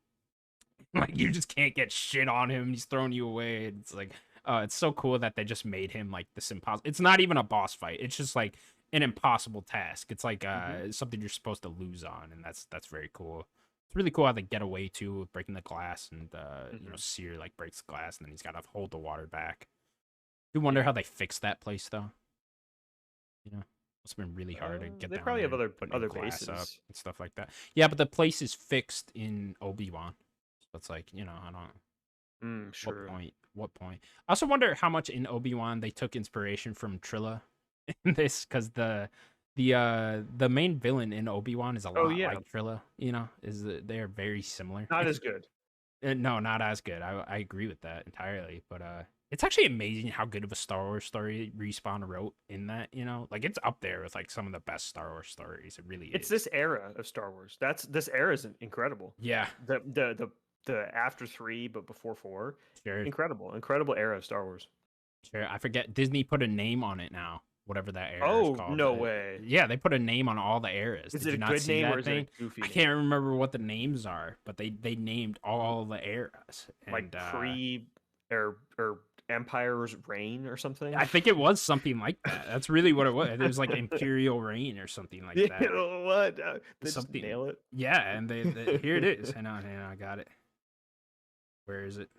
Like you just can't get shit on him. He's throwing you away. It's like, it's so cool that they just made him like this impossible. It's not even a boss fight. It's just like an impossible task. It's like something you're supposed to lose on, and that's very cool. It's really cool how they get away too with breaking the glass, and Seer like breaks the glass, and then he's got to hold the water back. You wonder how they fixed that place though. It's been really hard to get. They down probably have there, other bases up and stuff like that. Yeah, but the place is fixed in Obi-Wan, so it's like I don't. Sure. What point? I also wonder how much in Obi-Wan they took inspiration from Trilla in this, because the main villain in Obi-Wan is a lot like Trilla. They're very similar. Not as good. No, not as good. I agree with that entirely. But it's actually amazing how good of a Star Wars story Respawn wrote in that. Like it's up there with like some of the best Star Wars stories. It really is. It's this era of Star Wars. This era is incredible. Yeah. The after 3 but before 4. Sure. Incredible era of Star Wars. Sure. I forget. Disney put a name on it now. Whatever that era is called. No way. Yeah, they put a name on all the eras. Is it a good name or is it a goofy name? I can't remember what the names are, but they named all the eras. Like pre or Empire's Reign or something? I think it was something like that. That's really what it was. It was like Imperial Reign or something like that. What? They just nail it. Yeah, and they here it is. Hang on, I got it. Where is it?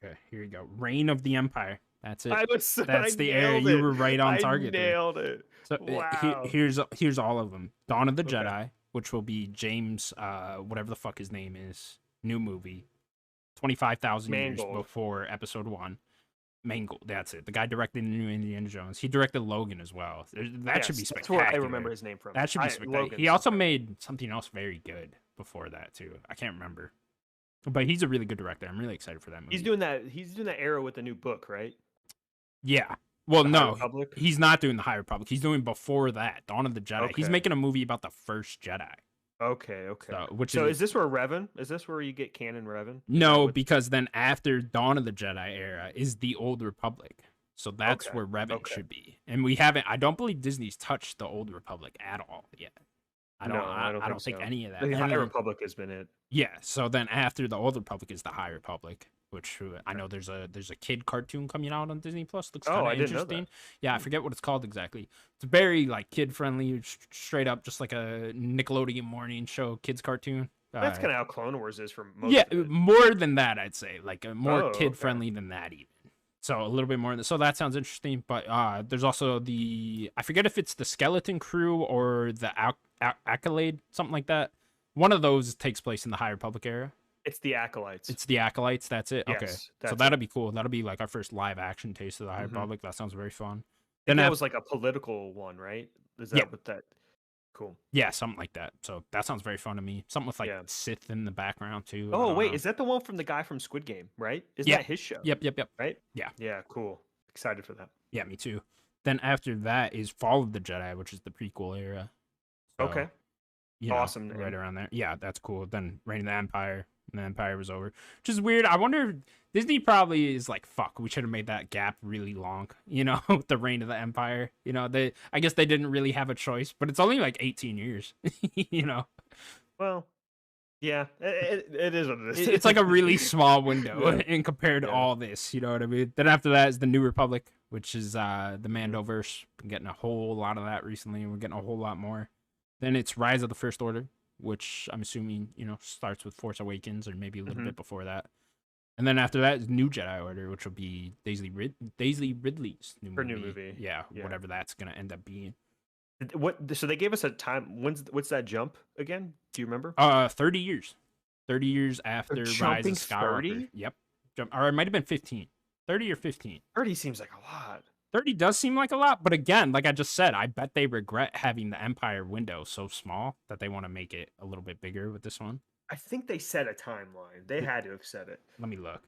Okay, here you go. Reign of the Empire. That's it. That's the era. You were right on target. I nailed it. So wow. Here's all of them. Dawn of the Jedi, which will be James, whatever the fuck his name is, new movie, 25,000 years before Episode 1. Mangold, that's it. The guy directed the new Indiana Jones. He directed Logan as well. That should be spectacular. That's where I remember his name from. That should be spectacular. He also made something else very good before that too. I can't remember. But he's a really good director. I'm really excited for that movie. He's doing that era with the new book, right? Yeah. Well, no, he's not doing the High Republic. He's doing before that, Dawn of the Jedi. Okay. He's making a movie about the first Jedi. Okay. So, is this where Revan? Is this where you get canon Revan? No, because then after Dawn of the Jedi era is the Old Republic. So that's where Revan should be. And I don't believe Disney's touched the Old Republic at all yet. I don't think any of that. The High Republic has been it. Yeah. So then after the Old Republic is the High Republic, which I know there's a kid cartoon coming out on Disney Plus. Looks kind of interesting. Know that. Yeah, I forget what it's called exactly. It's very like kid friendly, straight up, just like a Nickelodeon morning show kids cartoon. That's kind of how Clone Wars is for most. Yeah, more than that, I'd say, like more kid friendly than that even. So a little bit more. So that sounds interesting. But there's also I forget if it's the Skeleton Crew or the Accolade, something like that. One of those takes place in the High Republic era. It's the Acolytes. That's it. Yes, okay, so that'll be cool. That'll be like our first live action taste of the High Republic. That sounds very fun. Then that was like a political one, right? Is that what that? Cool. Yeah, something like that. So that sounds very fun to me. Something with like Sith in the background too. Oh wait, is that the one from the guy from Squid Game? Right? Is that his show? Yep. Right? Yeah. Yeah. Cool. Excited for that. Yeah, me too. Then after that is Fall of the Jedi, which is the prequel era. So, okay. Awesome. Right around there. Yeah, that's cool. Then Reign of the Empire. And the Empire was over, which is weird. I wonder, Disney probably is like, fuck, we should have made that gap really long, the Reign of the Empire. I guess they didn't really have a choice, but it's only like 18 years, Well, yeah, it is what it is. It's like a really small window in compared to all this, you know what I mean? Then after that is the New Republic, which is the Mandoverse. Been getting a whole lot of that recently, and we're getting a whole lot more. Then it's Rise of the First Order, which I'm assuming, starts with Force Awakens or maybe a little bit before that. And then after that is New Jedi Order, which will be Daisy Ridley's new movie. Yeah, whatever that's going to end up being. So they gave us a time. What's that jump again? Do you remember? 30 years. 30 years after Rise of Skywalker. 30? Yep. or it might have been 15. 30 or 15. 30 seems like a lot. 30 does seem like a lot, but again, like I just said, I bet they regret having the Empire window so small that they want to make it a little bit bigger with this one. I think they set a timeline. They had to have set it. Let me look.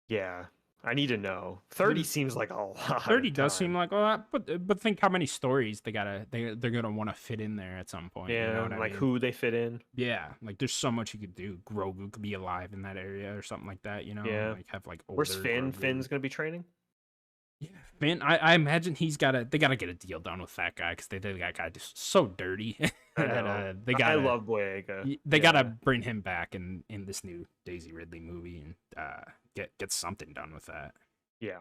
Yeah, I need to know. 30 seems like a lot. 30 does seem like a lot, but think how many stories they're gonna want to fit in there at some point. Yeah, you know what like I mean? who they fit in. Yeah, like there's so much you could do. Grogu could be alive in that area or something like that. You know, Yeah. like have like older Where's Finn? Grogu. Finn's gonna be training. Yeah, Finn. I imagine they gotta get a deal done with that guy because they did that guy just so dirty. I know. I love Boyega. They gotta bring him back in this new Daisy Ridley movie and get something done with that. Yeah.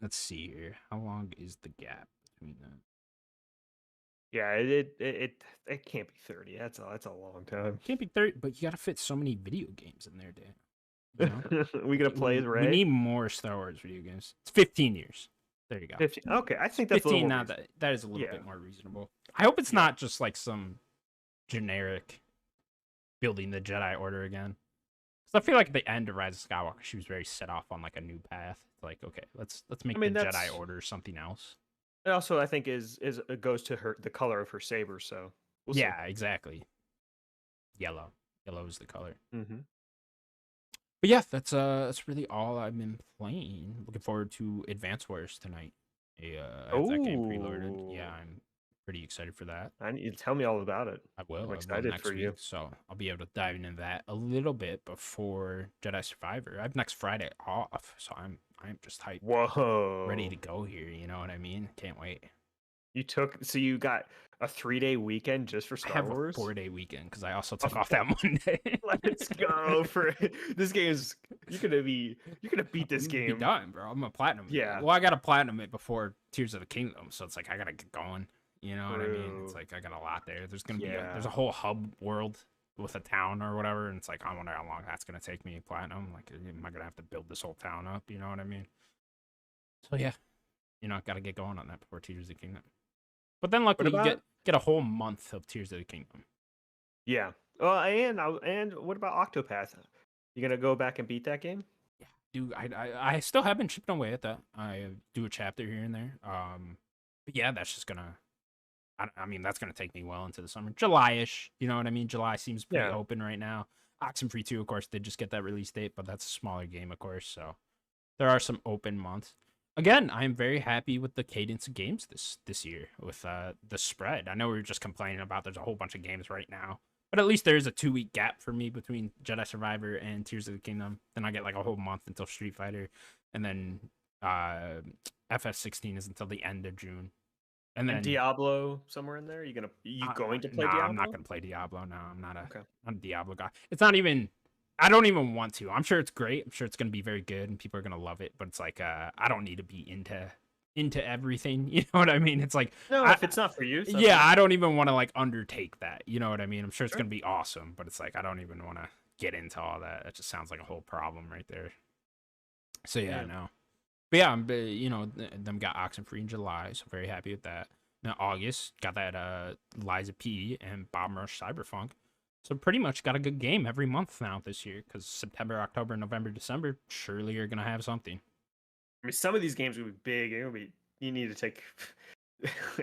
Let's see here. How long is the gap between them? Yeah, it can't be 30. That's a long time. Can't be 30, but you gotta fit so many video games in there, Dan. You know? We gonna play as Rey? We need more Star Wars video games. It's 15 years. There you go. 15. Okay, I think that's 15 a now. little That is a little bit more reasonable. I hope it's not just like some generic building the Jedi Order again. Because I feel like at the end of Rise of Skywalker, she was very set off on like a new path. It's like, okay, let's make the Jedi Order something else. It also, I think, is it goes to the color of her saber. So we'll see. Exactly. Yellow is the color. Mm-hmm. But yeah, that's really all I've been playing. Looking forward to Advance Wars tonight. I have that game preloaded. Yeah, I'm pretty excited for that. I need to tell me all about it. I will. I'm excited next for week, you. So I'll be able to dive into that a little bit before Jedi Survivor. I have next Friday off, so I'm just hyped. Whoa! Ready to go here. You know what I mean? Can't wait. You got a 3-day weekend just for Star Wars? I have a 4-day weekend because I also took off that Monday. Let's go for this game's. You're gonna beat this game. Be done, bro. I'm a platinum. Yeah. Well, I got to platinum it before Tears of the Kingdom, so it's like I gotta get going. You know what I mean? It's like I got a lot there. There's gonna be there's a whole hub world with a town or whatever, and it's like I wonder how long that's gonna take me platinum. Like, am I gonna have to build this whole town up? You know what I mean? So yeah, gotta get going on that before Tears of the Kingdom. But then luckily you get a whole month of Tears of the Kingdom. Yeah. Well, and what about Octopath? You gonna go back and beat that game? Yeah, dude. I still haven't chipped away at that. I do a chapter here and there. But yeah, that's just gonna. I mean, that's gonna take me well into the summer, July-ish. You know what I mean? July seems pretty open right now. Oxenfree 2, of course, did just get that release date, but that's a smaller game, of course. So there are some open months. Again, I am very happy with the cadence of games this year with the spread. I know we were just complaining about there's a whole bunch of games right now, but at least there's a 2-week gap for me between Jedi Survivor and Tears of the Kingdom. Then I get like a whole month until Street Fighter, and then FF16 is until the end of June. And then Diablo somewhere in there. You going to play Diablo? I'm not gonna play Diablo. No, I'm not a Diablo guy. It's not even. I don't even want to. I'm sure it's great. I'm sure it's gonna be very good, and people are gonna love it. But it's like I don't need to be into everything. You know what I mean? It's like if it's not for you. I don't even want to like undertake that. You know what I mean? I'm sure it's gonna be awesome, but it's like I don't even want to get into all that. It just sounds like a whole problem right there. So yeah, no. But yeah, them got Oxenfree in July, so very happy with that. Now August got that Liza P and Bomb Rush Cyberpunk. So pretty much got a good game every month now this year, because September, October, November, December, surely you're gonna have something. I mean, some of these games will be big. You need to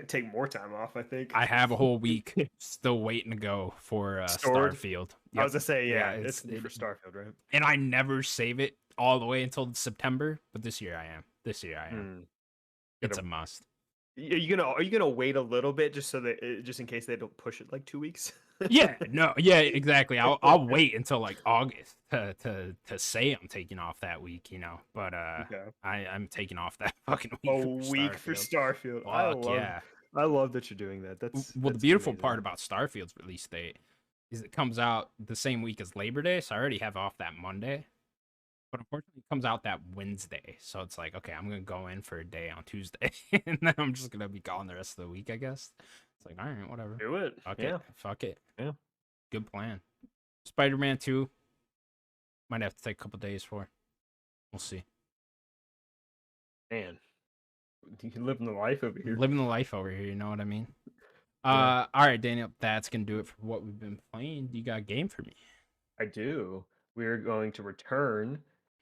take more time off. I think I have a whole week still waiting to go for Starfield. Yep. I was gonna say, it's for Starfield, right? And I never save it all the way until September, but this year I am. It's a must. Are you gonna wait a little bit just in case they don't push it like 2 weeks? Exactly. I'll wait until like August to say I'm taking off that week, But I'm taking off that fucking week. For Starfield. I love that you're doing that. That's the beautiful part about Starfield's release date is it comes out the same week as Labor Day, so I already have off that Monday. But unfortunately, it comes out that Wednesday, so it's like, okay, I'm gonna go in for a day on Tuesday, and then I'm just gonna be gone the rest of the week, I guess. It's like, all right, whatever. Do it. Fuck it. Yeah. Good plan. Spider-Man 2 might have to take a couple days for. We'll see. Man, you living the life over here. Living the life over here. You know what I mean? All right, Daniel. That's gonna do it for what we've been playing. You got a game for me? I do. We are going to return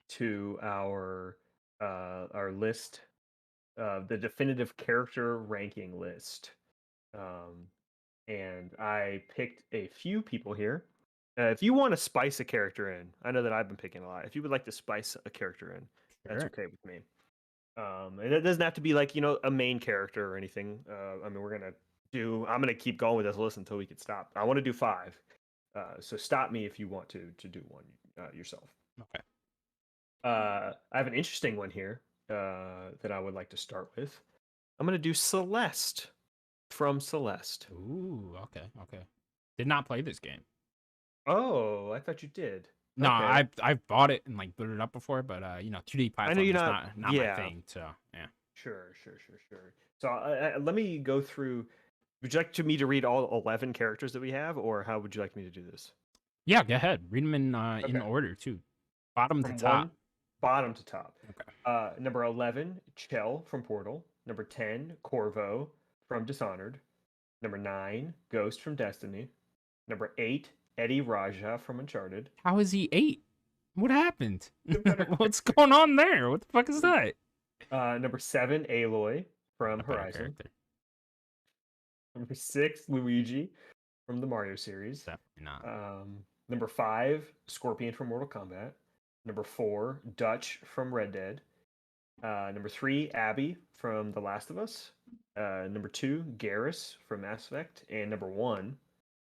to our list, the definitive character ranking list. And I picked a few people here. If you want to spice a character in, I know that I've been picking a lot. If you would like to spice a character in, that's okay with me. And it doesn't have to be like, a main character or anything. I mean, I'm gonna keep going with this list until we can stop. I want to do 5. So stop me if you want to do one yourself. Okay. I have an interesting one here that I would like to start with. I'm gonna do Celeste from Celeste. Ooh, okay. Did not play this game. Oh, I thought you did. No, Okay. I've bought it and like booted it up before, but 2D platform is not my thing. So yeah. Sure. So let me go through. Would you like me to read all 11 characters that we have, or how would you like me to do this? Yeah, go ahead. Read them in order too, bottom to top. Bottom to top. Okay. Number 11, Chell from Portal. Number 10, Corvo from Dishonored. Number 9, Ghost from Destiny. Number 8, Eddie Raja from Uncharted. How is he 8? What happened? What's going on there? What the fuck is that? Number 7, Aloy from Horizon. Number 6, Luigi from the Mario series. Definitely not. Number 5, Scorpion from Mortal Kombat. Number 4, Dutch from Red Dead. Number 3, Abby from The Last of Us. Number 2, Garrus from Mass Effect. And number 1,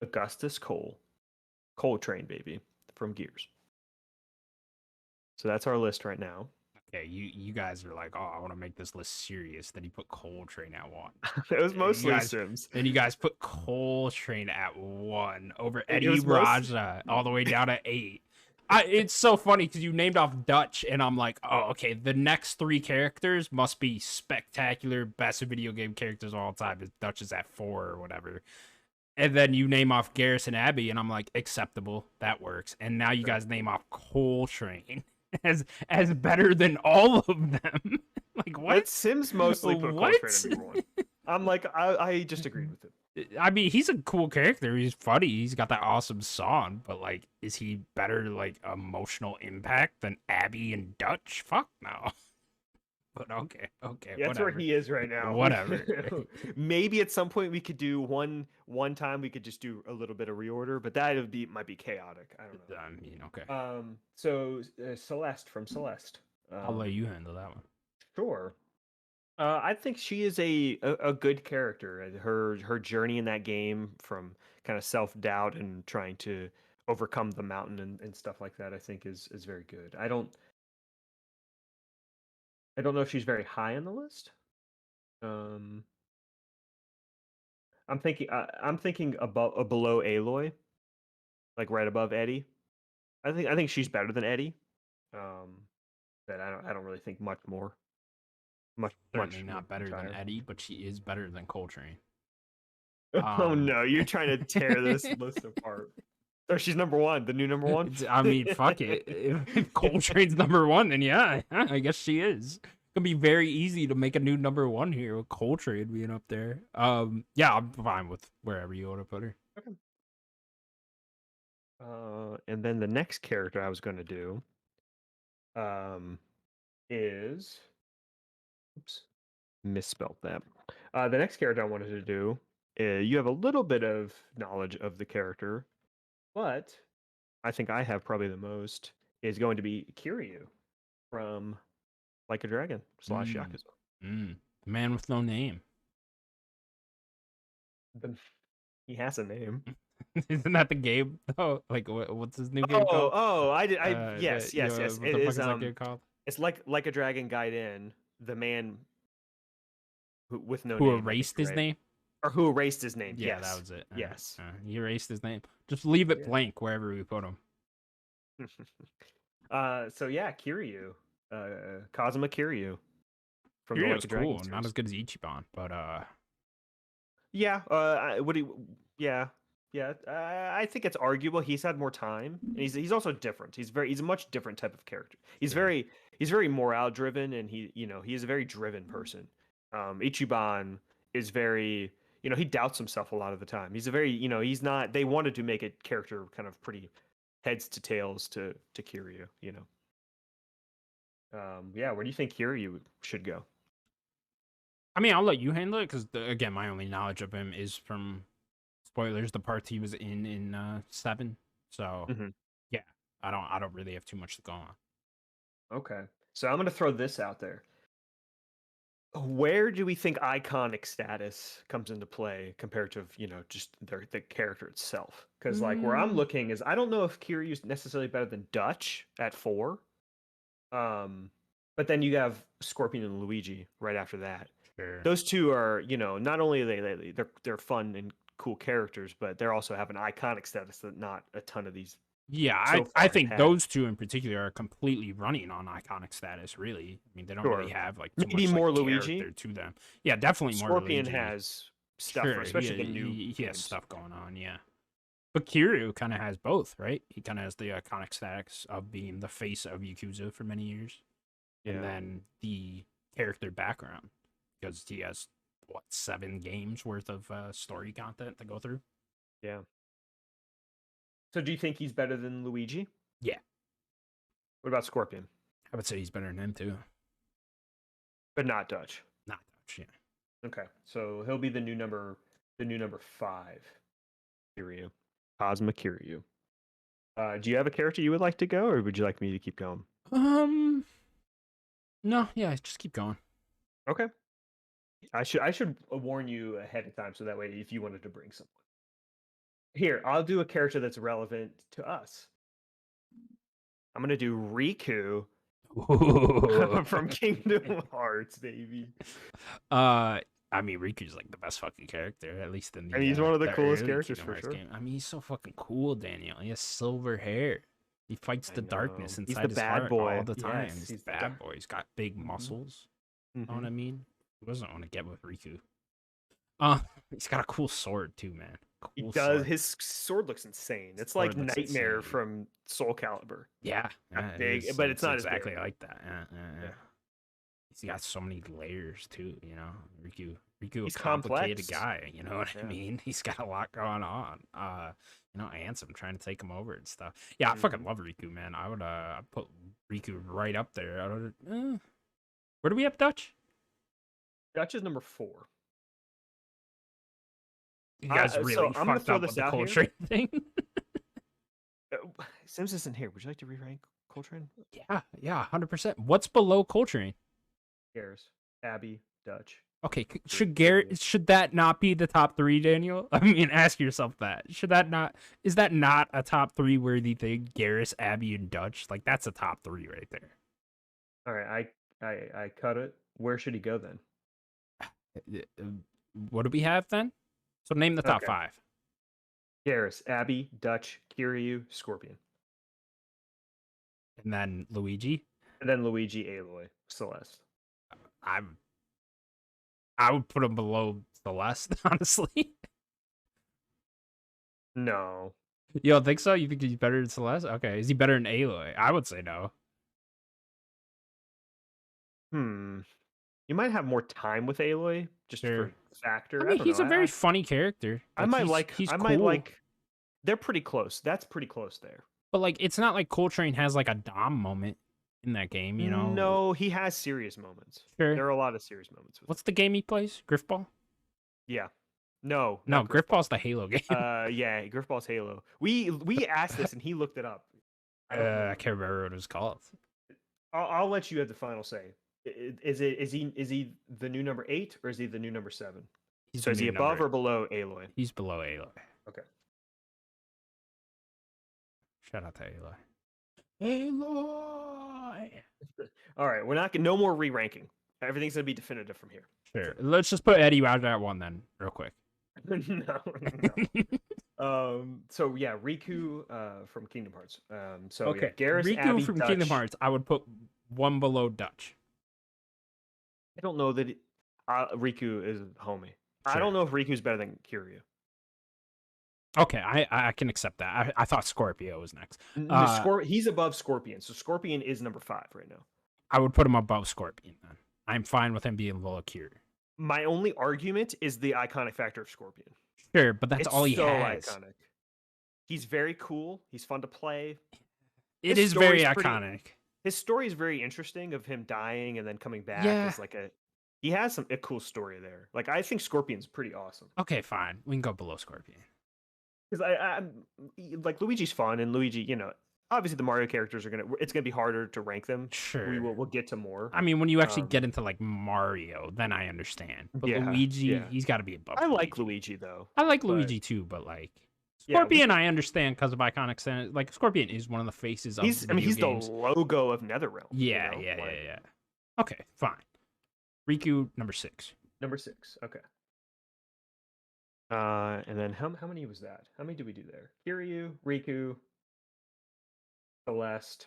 Augustus Cole. Cole Train, baby, from Gears. So that's our list right now. Okay, you guys are like, oh, I want to make this list serious. Then you put Coltrane at 1. It was mostly Sims. Then you guys put Coltrane at 1 over Eddie Raja all the way down to 8. It's so funny because you named off Dutch, and I'm like, oh, okay, the next 3 characters must be spectacular, best video game characters of all time. Dutch is at 4 or whatever. And then you name off Garrus and Abby, and I'm like, acceptable, that works. And now you guys name off Coltrane as better than all of them. Like, what? Sims mostly put Coltrane at number 1. I'm like, I just agreed with it. I mean, he's a cool character. He's funny. He's got that awesome song. But, like, is he better, like, emotional impact than Abby and Dutch? Fuck no. But okay. Yeah, that's where he is right now. Whatever. Maybe at some point we could do one time. We could just do a little bit of reorder, but that might be chaotic. I don't know. I mean, okay. So Celeste from Celeste. I'll let you handle that one. Sure. I think she is a good character. Her journey in that game, from kind of self-doubt and trying to overcome the mountain and stuff like that, I think is very good. I don't know if she's very high on the list. I'm thinking above below Aloy, like right above Eddie. I think she's better than Eddie. But I don't really think much more. Certainly not better than Eddie, but she is better than Coltrane. Oh no, you're trying to tear this list apart. So she's number 1, the new number 1. I mean, fuck it. If Coltrane's number 1, then yeah, I guess she is. It's gonna be very easy to make a new number 1 here with Coltrane being up there. Yeah, I'm fine with wherever you want to put her. Okay. And then the next character I was going to do, is, oops, misspelled that. The next character I wanted to do, you have a little bit of knowledge of the character, but I think I have probably the most, is going to be Kiryu from Like a Dragon / Yakuza. The man with no name. He has a name. Isn't that the game though? Like, what's his new game called? Yes. What the fuck is that game called? It's like a Dragon Gaiden. The man with no who name. Erased his name? Or who erased his name. Yeah, yes. that was it. Yes. He erased his name. Just leave it blank wherever we put him. So yeah, Kiryu. Kazuma Kiryu. From the Kiryu's cool. Not as good as Ichiban, but yeah. I think it's arguable. He's had more time, and he's also different. He's a much different type of character. He's very morale driven, and he is a very driven person. Ichiban is very, he doubts himself a lot of the time. He's a very, he's not. They wanted to make a character kind of pretty heads to tails to Kiryu. Yeah, where do you think Kiryu should go? I mean, I'll let you handle it because again, my only knowledge of him is from spoilers, the parts he was in 7. So yeah, I don't really have too much to go on. Okay, so I'm gonna throw this out there. Where do we think iconic status comes into play compared to just the character itself? Because like where I'm looking is I don't know if Kiryu's necessarily better than Dutch at 4. But then you have Scorpion and Luigi right after that. Sure. Those two are, not only they're fun and cool characters, but they also have an iconic status that not a ton of these. Yeah, I think those two in particular are completely running on iconic status. Really, I mean, they don't really have like too maybe much, more like, Luigi to them. Yeah, definitely more. Scorpion Luigi. has stuff, especially the new. He has stuff going on. Yeah, but Kiryu kind of has both, right? He kind of has the iconic status of being the face of Yakuza for many years, and then the character background because he has 7 games worth of story content to go through. Yeah. So do you think he's better than Luigi? Yeah. What about Scorpion? I would say he's better than him too. But not Dutch. Not Dutch, yeah. Okay. So he'll be the new number 5. Kiryu. Cosma Kiryu. Do you have a character you would like to go, or would you like me to keep going? No, yeah, just keep going. Okay. I should warn you ahead of time so that way if you wanted to bring someone. Here, I'll do a character that's relevant to us. I'm gonna do Riku from Kingdom Hearts, baby. I mean, Riku's like the best fucking character, at least in the. And he's one of the coolest characters for sure. Game. I mean, he's so fucking cool, Daniel. He has silver hair. He fights the darkness inside his heart all the time. Yes, he's the bad boy. He's got big muscles. You know what I mean? Who doesn't want to get with Riku? He's got a cool sword too, man. Cool he does. Sword. His sword looks insane. It's like Nightmare from Soul Calibur. Yeah, big, but it's not exactly as big. like that. Yeah. He's got so many layers too. Riku. He's a complicated guy. You know what I mean? He's got a lot going on. Ansem trying to take him over and stuff. Yeah, I fucking love Riku, man. I would put Riku right up there. Where do we have Dutch? Dutch is number 4. You guys really fucked up with the Coltrane thing. Sims isn't here. Would you like to re-rank Coltrane? Yeah, 100%. What's below Coltrane? Garrus, Abby, Dutch. Okay, should that not be the top 3, Daniel? I mean, ask yourself that. Is that not a top 3 worthy thing? Garrus, Abby, and Dutch? Like, that's a top 3 right there. All right, I cut it. Where should he go then? What do we have then? So name the top 5. Garrus, Abby, Dutch, Kiryu, Scorpion. And then Luigi? And then Luigi, Aloy, Celeste. I would put him below Celeste, honestly. No. You don't think so? You think he's better than Celeste? Okay. Is he better than Aloy? I would say no. You might have more time with Aloy, just for factor. I mean, he's a very funny character. He's cool. They're pretty close. That's pretty close there. But like, it's not like Coltrane has like a Dom moment in that game, you know? No, he has serious moments. Sure. There are a lot of serious moments. What's the game he plays? Griffball? Yeah. No, Griffball's the Halo game. Yeah, Griffball's Halo. We asked this and he looked it up. I can't remember what it was called. I'll let you have the final say. Is he the new number 8 or is he the new number 7? Is he above or below Aloy? He's below Aloy. Okay. Shout out to Aloy. Aloy. All right, we're not no more re-ranking. Everything's gonna be definitive from here. Sure. Let's just put Eddie out at 1 then, real quick. No. So yeah, Riku from Kingdom Hearts. Garrus, Riku Abby, from Dutch. Kingdom Hearts, I would put 1 below Dutch. I don't know that Riku is homie. Sure. I don't know if Riku's better than Kiryu. Okay, I can accept that. I thought Scorpio was next. He's above Scorpion, so Scorpion is number 5 right now. I would put him above Scorpion then. I'm fine with him being below Kiryu. My only argument is the iconic factor of Scorpion. Sure, but that's all he has. Iconic. He's very cool. He's fun to play. It is very iconic. his story is very interesting of him dying and then coming back. Yeah. As like he has a cool story there. Like I think Scorpion's pretty awesome. Okay, fine. We can go below Scorpion. Because I'm like Luigi's fun, and Luigi, obviously the Mario characters it's gonna be harder to rank them. Sure. We'll get to more. I mean, when you actually get into like Mario, then I understand. But Luigi, he's got to be above. I like Luigi though. I like Luigi too, but like Scorpion, I understand because of iconic sense. Like Scorpion is one of the faces of. He's games. The logo of NetherRealm. Yeah. Okay, fine. Riku number 6. Number 6. Okay. And then how many was that? How many did we do there? Kiryu, Riku, Celeste.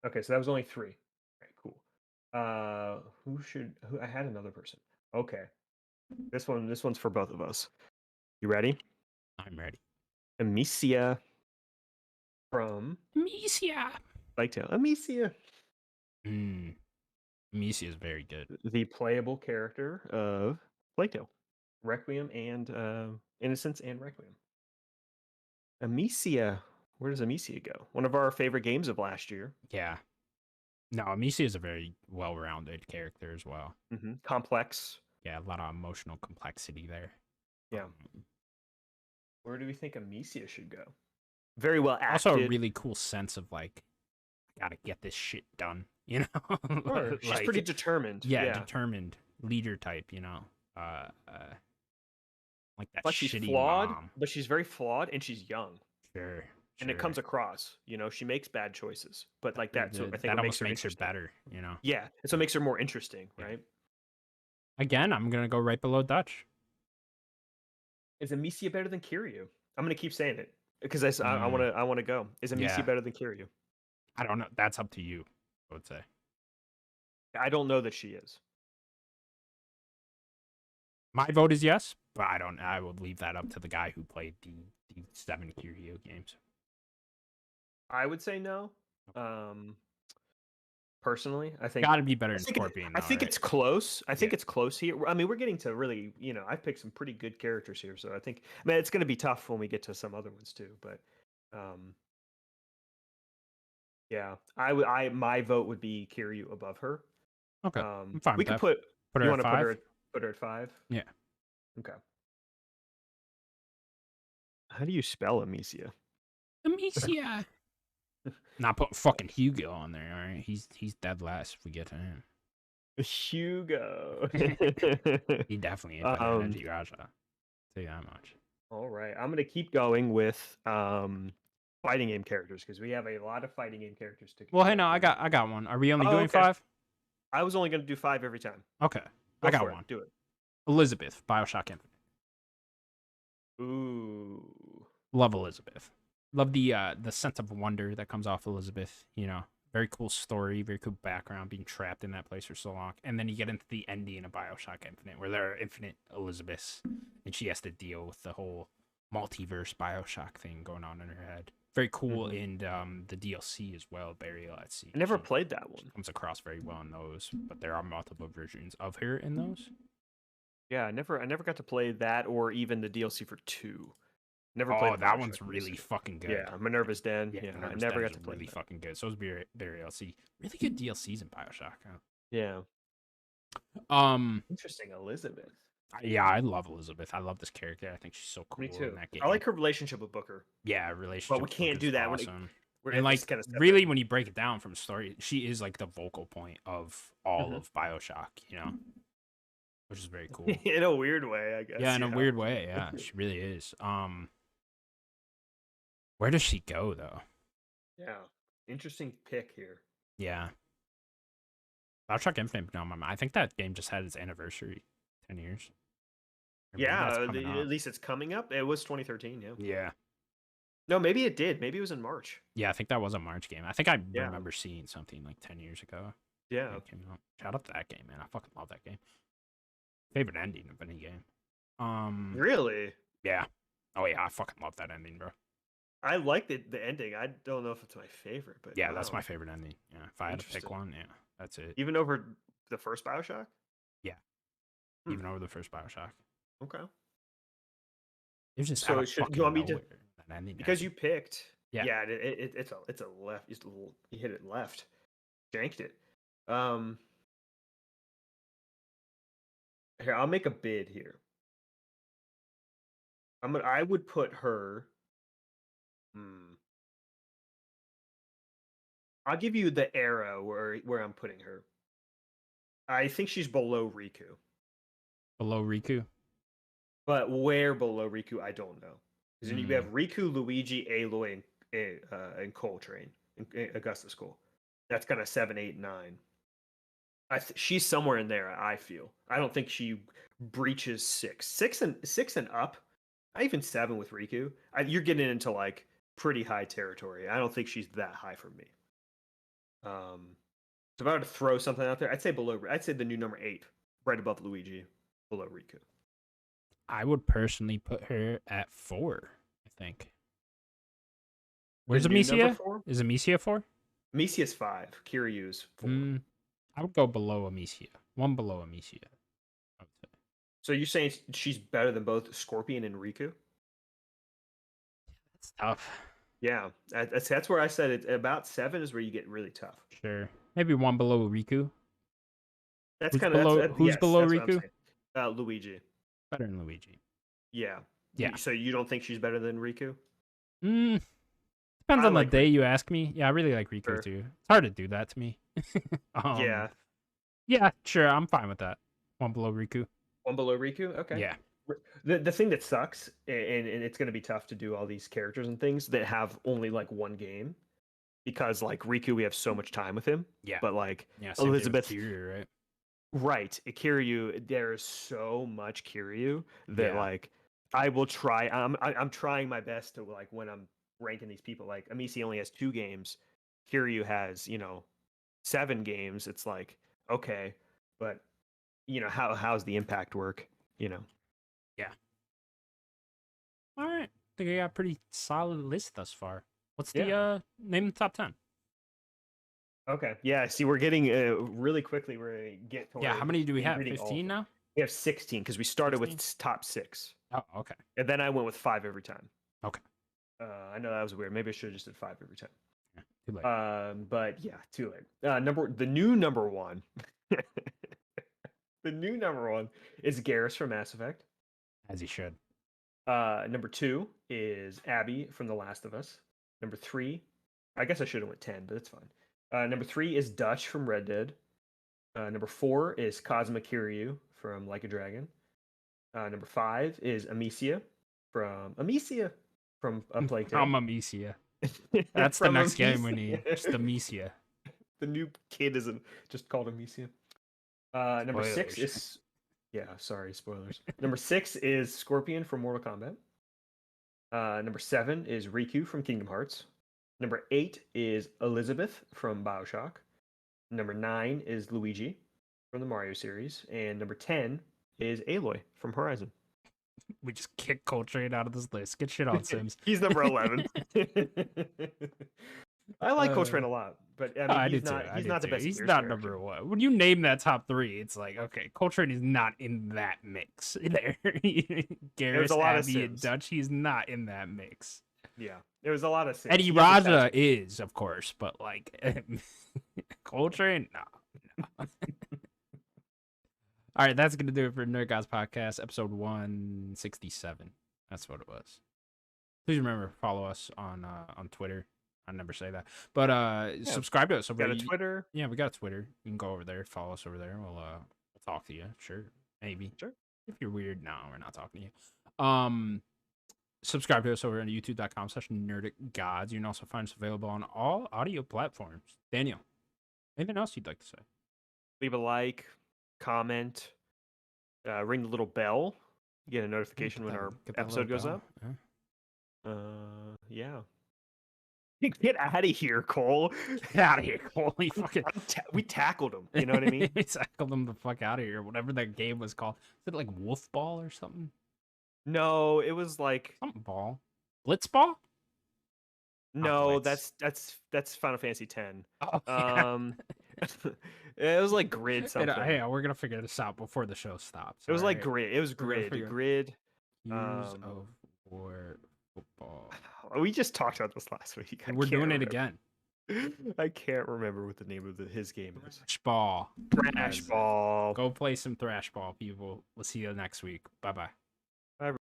Okay, so that was only 3. Okay, cool. Who I had another person. Okay. This one's for both of us. You ready? I'm ready. Amicia from Amicia. Amicia. Amicia is very good. The playable character of Plague Tale. Requiem and Innocence and Requiem. Amicia. Where does Amicia go? One of our favorite games of last year. Yeah. No, Amicia is a very well-rounded character as well. Mm-hmm. Complex. Yeah, a lot of emotional complexity there. Yeah. Where do we think Amicia should go? Very well acted. Also a really cool sense of like, I gotta get this shit done, you know? Sure. She's pretty determined. Yeah, determined leader type, you know? Like that but shitty she's flawed, mom. But she's very flawed and she's young. Sure. And it comes across, she makes bad choices, but like that. So I think that almost makes her better, you know? Yeah. And so it makes her more interesting, right? Again, I'm going to go right below Dutch. Is Amicia better than Kiryu? I'm going to keep saying it because I want to go. Is Amicia better than Kiryu? I don't know. That's up to you, I would say. I don't know that she is. My vote is yes, but I would leave that up to the guy who played the 7 Kiryu games. I would say no. Personally, I think got to be better than Scorpion. I think it's close. I think it's close here. I mean, we're getting to really, I've picked some pretty good characters here, so I think, it's going to be tough when we get to some other ones too. But, yeah, my vote would be Kiryu above her. Okay, I'm fine. We could put her you at 5. Put her at 5. Yeah. Okay. How do you spell Amicia? Amicia. Not putting fucking Hugo on there, all right? He's dead last if we get to him. Hugo. He definitely ain't better than Raja. I'll tell you that much. All right. I'm gonna keep going with fighting game characters because we have a lot of fighting game characters to. Well, hey, no, I got one. Are we only doing 5? I was only gonna do 5 every time. Okay, I got one. Do it. Elizabeth, BioShock Infinite. Ooh. Love Elizabeth. Love the sense of wonder that comes off Elizabeth. Very cool story, very cool background, being trapped in that place for so long. And then you get into the ending of BioShock Infinite, where there are infinite Elizabeths, and she has to deal with the whole multiverse BioShock thing going on in her head. Very cool in the DLC as well, Burial at Sea. I never played that one. Comes across very well in those, but there are multiple versions of her in those. Yeah, I never got to play that or even the DLC for 2. Never played. Oh, that one's really fucking good. Yeah, Minerva's Den. Yeah, Minerva's I never Den got to play. Really fucking good. So is Burial Sea. Really good DLCs in BioShock. Yeah. Interesting, Elizabeth. Yeah, I love Elizabeth. I love this character. I think she's so cool. Me too. In that game. I like her relationship with Booker. Yeah, relationship. But we can't do that. Awesome. And like, really, when you break it down from story, she is like the vocal point of all of BioShock. Which is very cool. In a weird way, I guess. Yeah, in a weird way. Yeah, she really is. Where does she go though? Yeah, interesting pick here. Yeah. BioShock Infinite, no, I think that game just had its anniversary, 10 years. Yeah, at least it's coming up. It was 2013, yeah. Yeah. No, maybe it did. Maybe it was in March. Yeah, I think that was a March game. I think I remember seeing something like 10 years ago. Yeah. Shout out to that game, man. I fucking love that game. Favorite ending of any game. Really? Yeah. Oh yeah, I fucking love that ending, bro. I like the ending. I don't know if it's my favorite, but yeah, that's my favorite ending. Yeah, if I had to pick one, yeah, that's it. Even over the first BioShock? Yeah. Even over the first BioShock. Okay. It was just so. Do you want me to? Because you picked Yeah, it's a left. You hit it left, janked it. Here, I'll make a bid here. I would put her. I'll give you the era where I'm putting her. I think she's below Riku. Below Riku? But where below Riku, I don't know. Because you have Riku, Luigi, Aloy, and Coltrane, and Augustus Cole. That's kind of 7, 8, 9. She's somewhere in there. I feel. I don't think she breaches 6. 6 and up. Not even 7 with Riku. You're getting into like pretty high territory. I don't think she's that high for me. So if I were to throw something out there, I'd say the new number 8, right above Luigi, below Riku. I would personally put her at 4, I think. Where's Amicia? Is Amicia 4? Amicia's 5. Kiryu's 4. I would go below Amicia. One below Amicia, I would say. So you're saying she's better than both Scorpion and Riku? That's tough. Yeah, that's where I said it. About 7 is where you get really tough. Sure. Maybe one below Riku. That's kind of who's below Riku? Luigi. Better than Luigi. Yeah. Yeah. So you don't think she's better than Riku? Depends on the day you ask me. Yeah, I really like Riku too. It's hard to do that to me. Yeah. Yeah, sure. I'm fine with that. One below Riku. One below Riku? Okay. Yeah. The thing that sucks, and it's going to be tough to do all these characters and things that have only like one game, because like Riku, we have so much time with him. Yeah. But like Elizabeth, Kiryu, right? Right, Kiryu. There's so much Kiryu that like I will try. I'm trying my best to like when I'm ranking these people. Like Amici only has 2 games. Kiryu has 7 games. It's like okay, but how's the impact work? Yeah. All right. I think I got a pretty solid list thus far. What's the name of the top 10? Okay. Yeah. See, we're getting really quickly. We're gonna get to how many do we have? 15 now? We have 16 because we started with top 6. Oh, okay. And then I went with 5 every time. Okay. I know that was weird. Maybe I should have just did 5 every time. Yeah, too late. But yeah, too late. The new number 1. The new number 1 is Garrus from Mass Effect. As he should. Number 2 is Abby from The Last of Us. Number 3, I guess I should have went 10, but it's fine. Number 3 is Dutch from Red Dead. Number 4 is Kazuma Kiryu from Like a Dragon. Number 5 is Amicia from A Plague Tale. From Amicia. That's the next game we need. Just Amicia. The new kid isn't just called Amicia. Number 6 is... Yeah, sorry, spoilers. Number 6 is Scorpion from Mortal Kombat. Number 7 is Riku from Kingdom Hearts. Number 8 is Elizabeth from BioShock. Number 9 is Luigi from the Mario series. And number 10 is Aloy from Horizon. We just kicked Coltrane out of this list. Get shit on, Sims. He's number 11. I like Coltrane a lot, but I mean, he's not the best. He's not number 1. When you name that top 3, it's like, okay, Coltrane is not in that mix. There, Garrus, Abby, and Dutch. He's not in that mix. Yeah, there was a lot of Sims. Eddie Raja is, of course, but like Coltrane, no. All right, that's gonna do it for Nerd Gods Podcast, episode 167. That's what it was. Please remember, follow us on Twitter. I never say that, but subscribe to us over on Twitter. Yeah, we got a Twitter. You can go over there, follow us over there. We'll talk to you. Sure, maybe. Sure. If you're weird, no, we're not talking to you. Subscribe to us over on youtube.com/nerdicgods. You can also find us available on all audio platforms. Daniel, anything else you'd like to say? Leave a like, comment, ring the little bell. You get a notification when our episode goes up. Yeah. Get out of here, Cole. Get out of here, Cole. We tackled him. You know what I mean? We tackled him the fuck out of here. Whatever that game was called. Is it like Wolf Ball or something? No, it was like something ball. Blitz Ball? No, that's Final Fantasy X. Oh, yeah. It was like Grid something. Hey, we're gonna figure this out before the show stops. It was like Grid. It was Grid. Gears of War football. We just talked about this last week. We're doing it again. I can't remember what the name of his game is. Thrash ball. Thrash ball. Go play some thrash ball, people. We'll see you next week. Bye bye.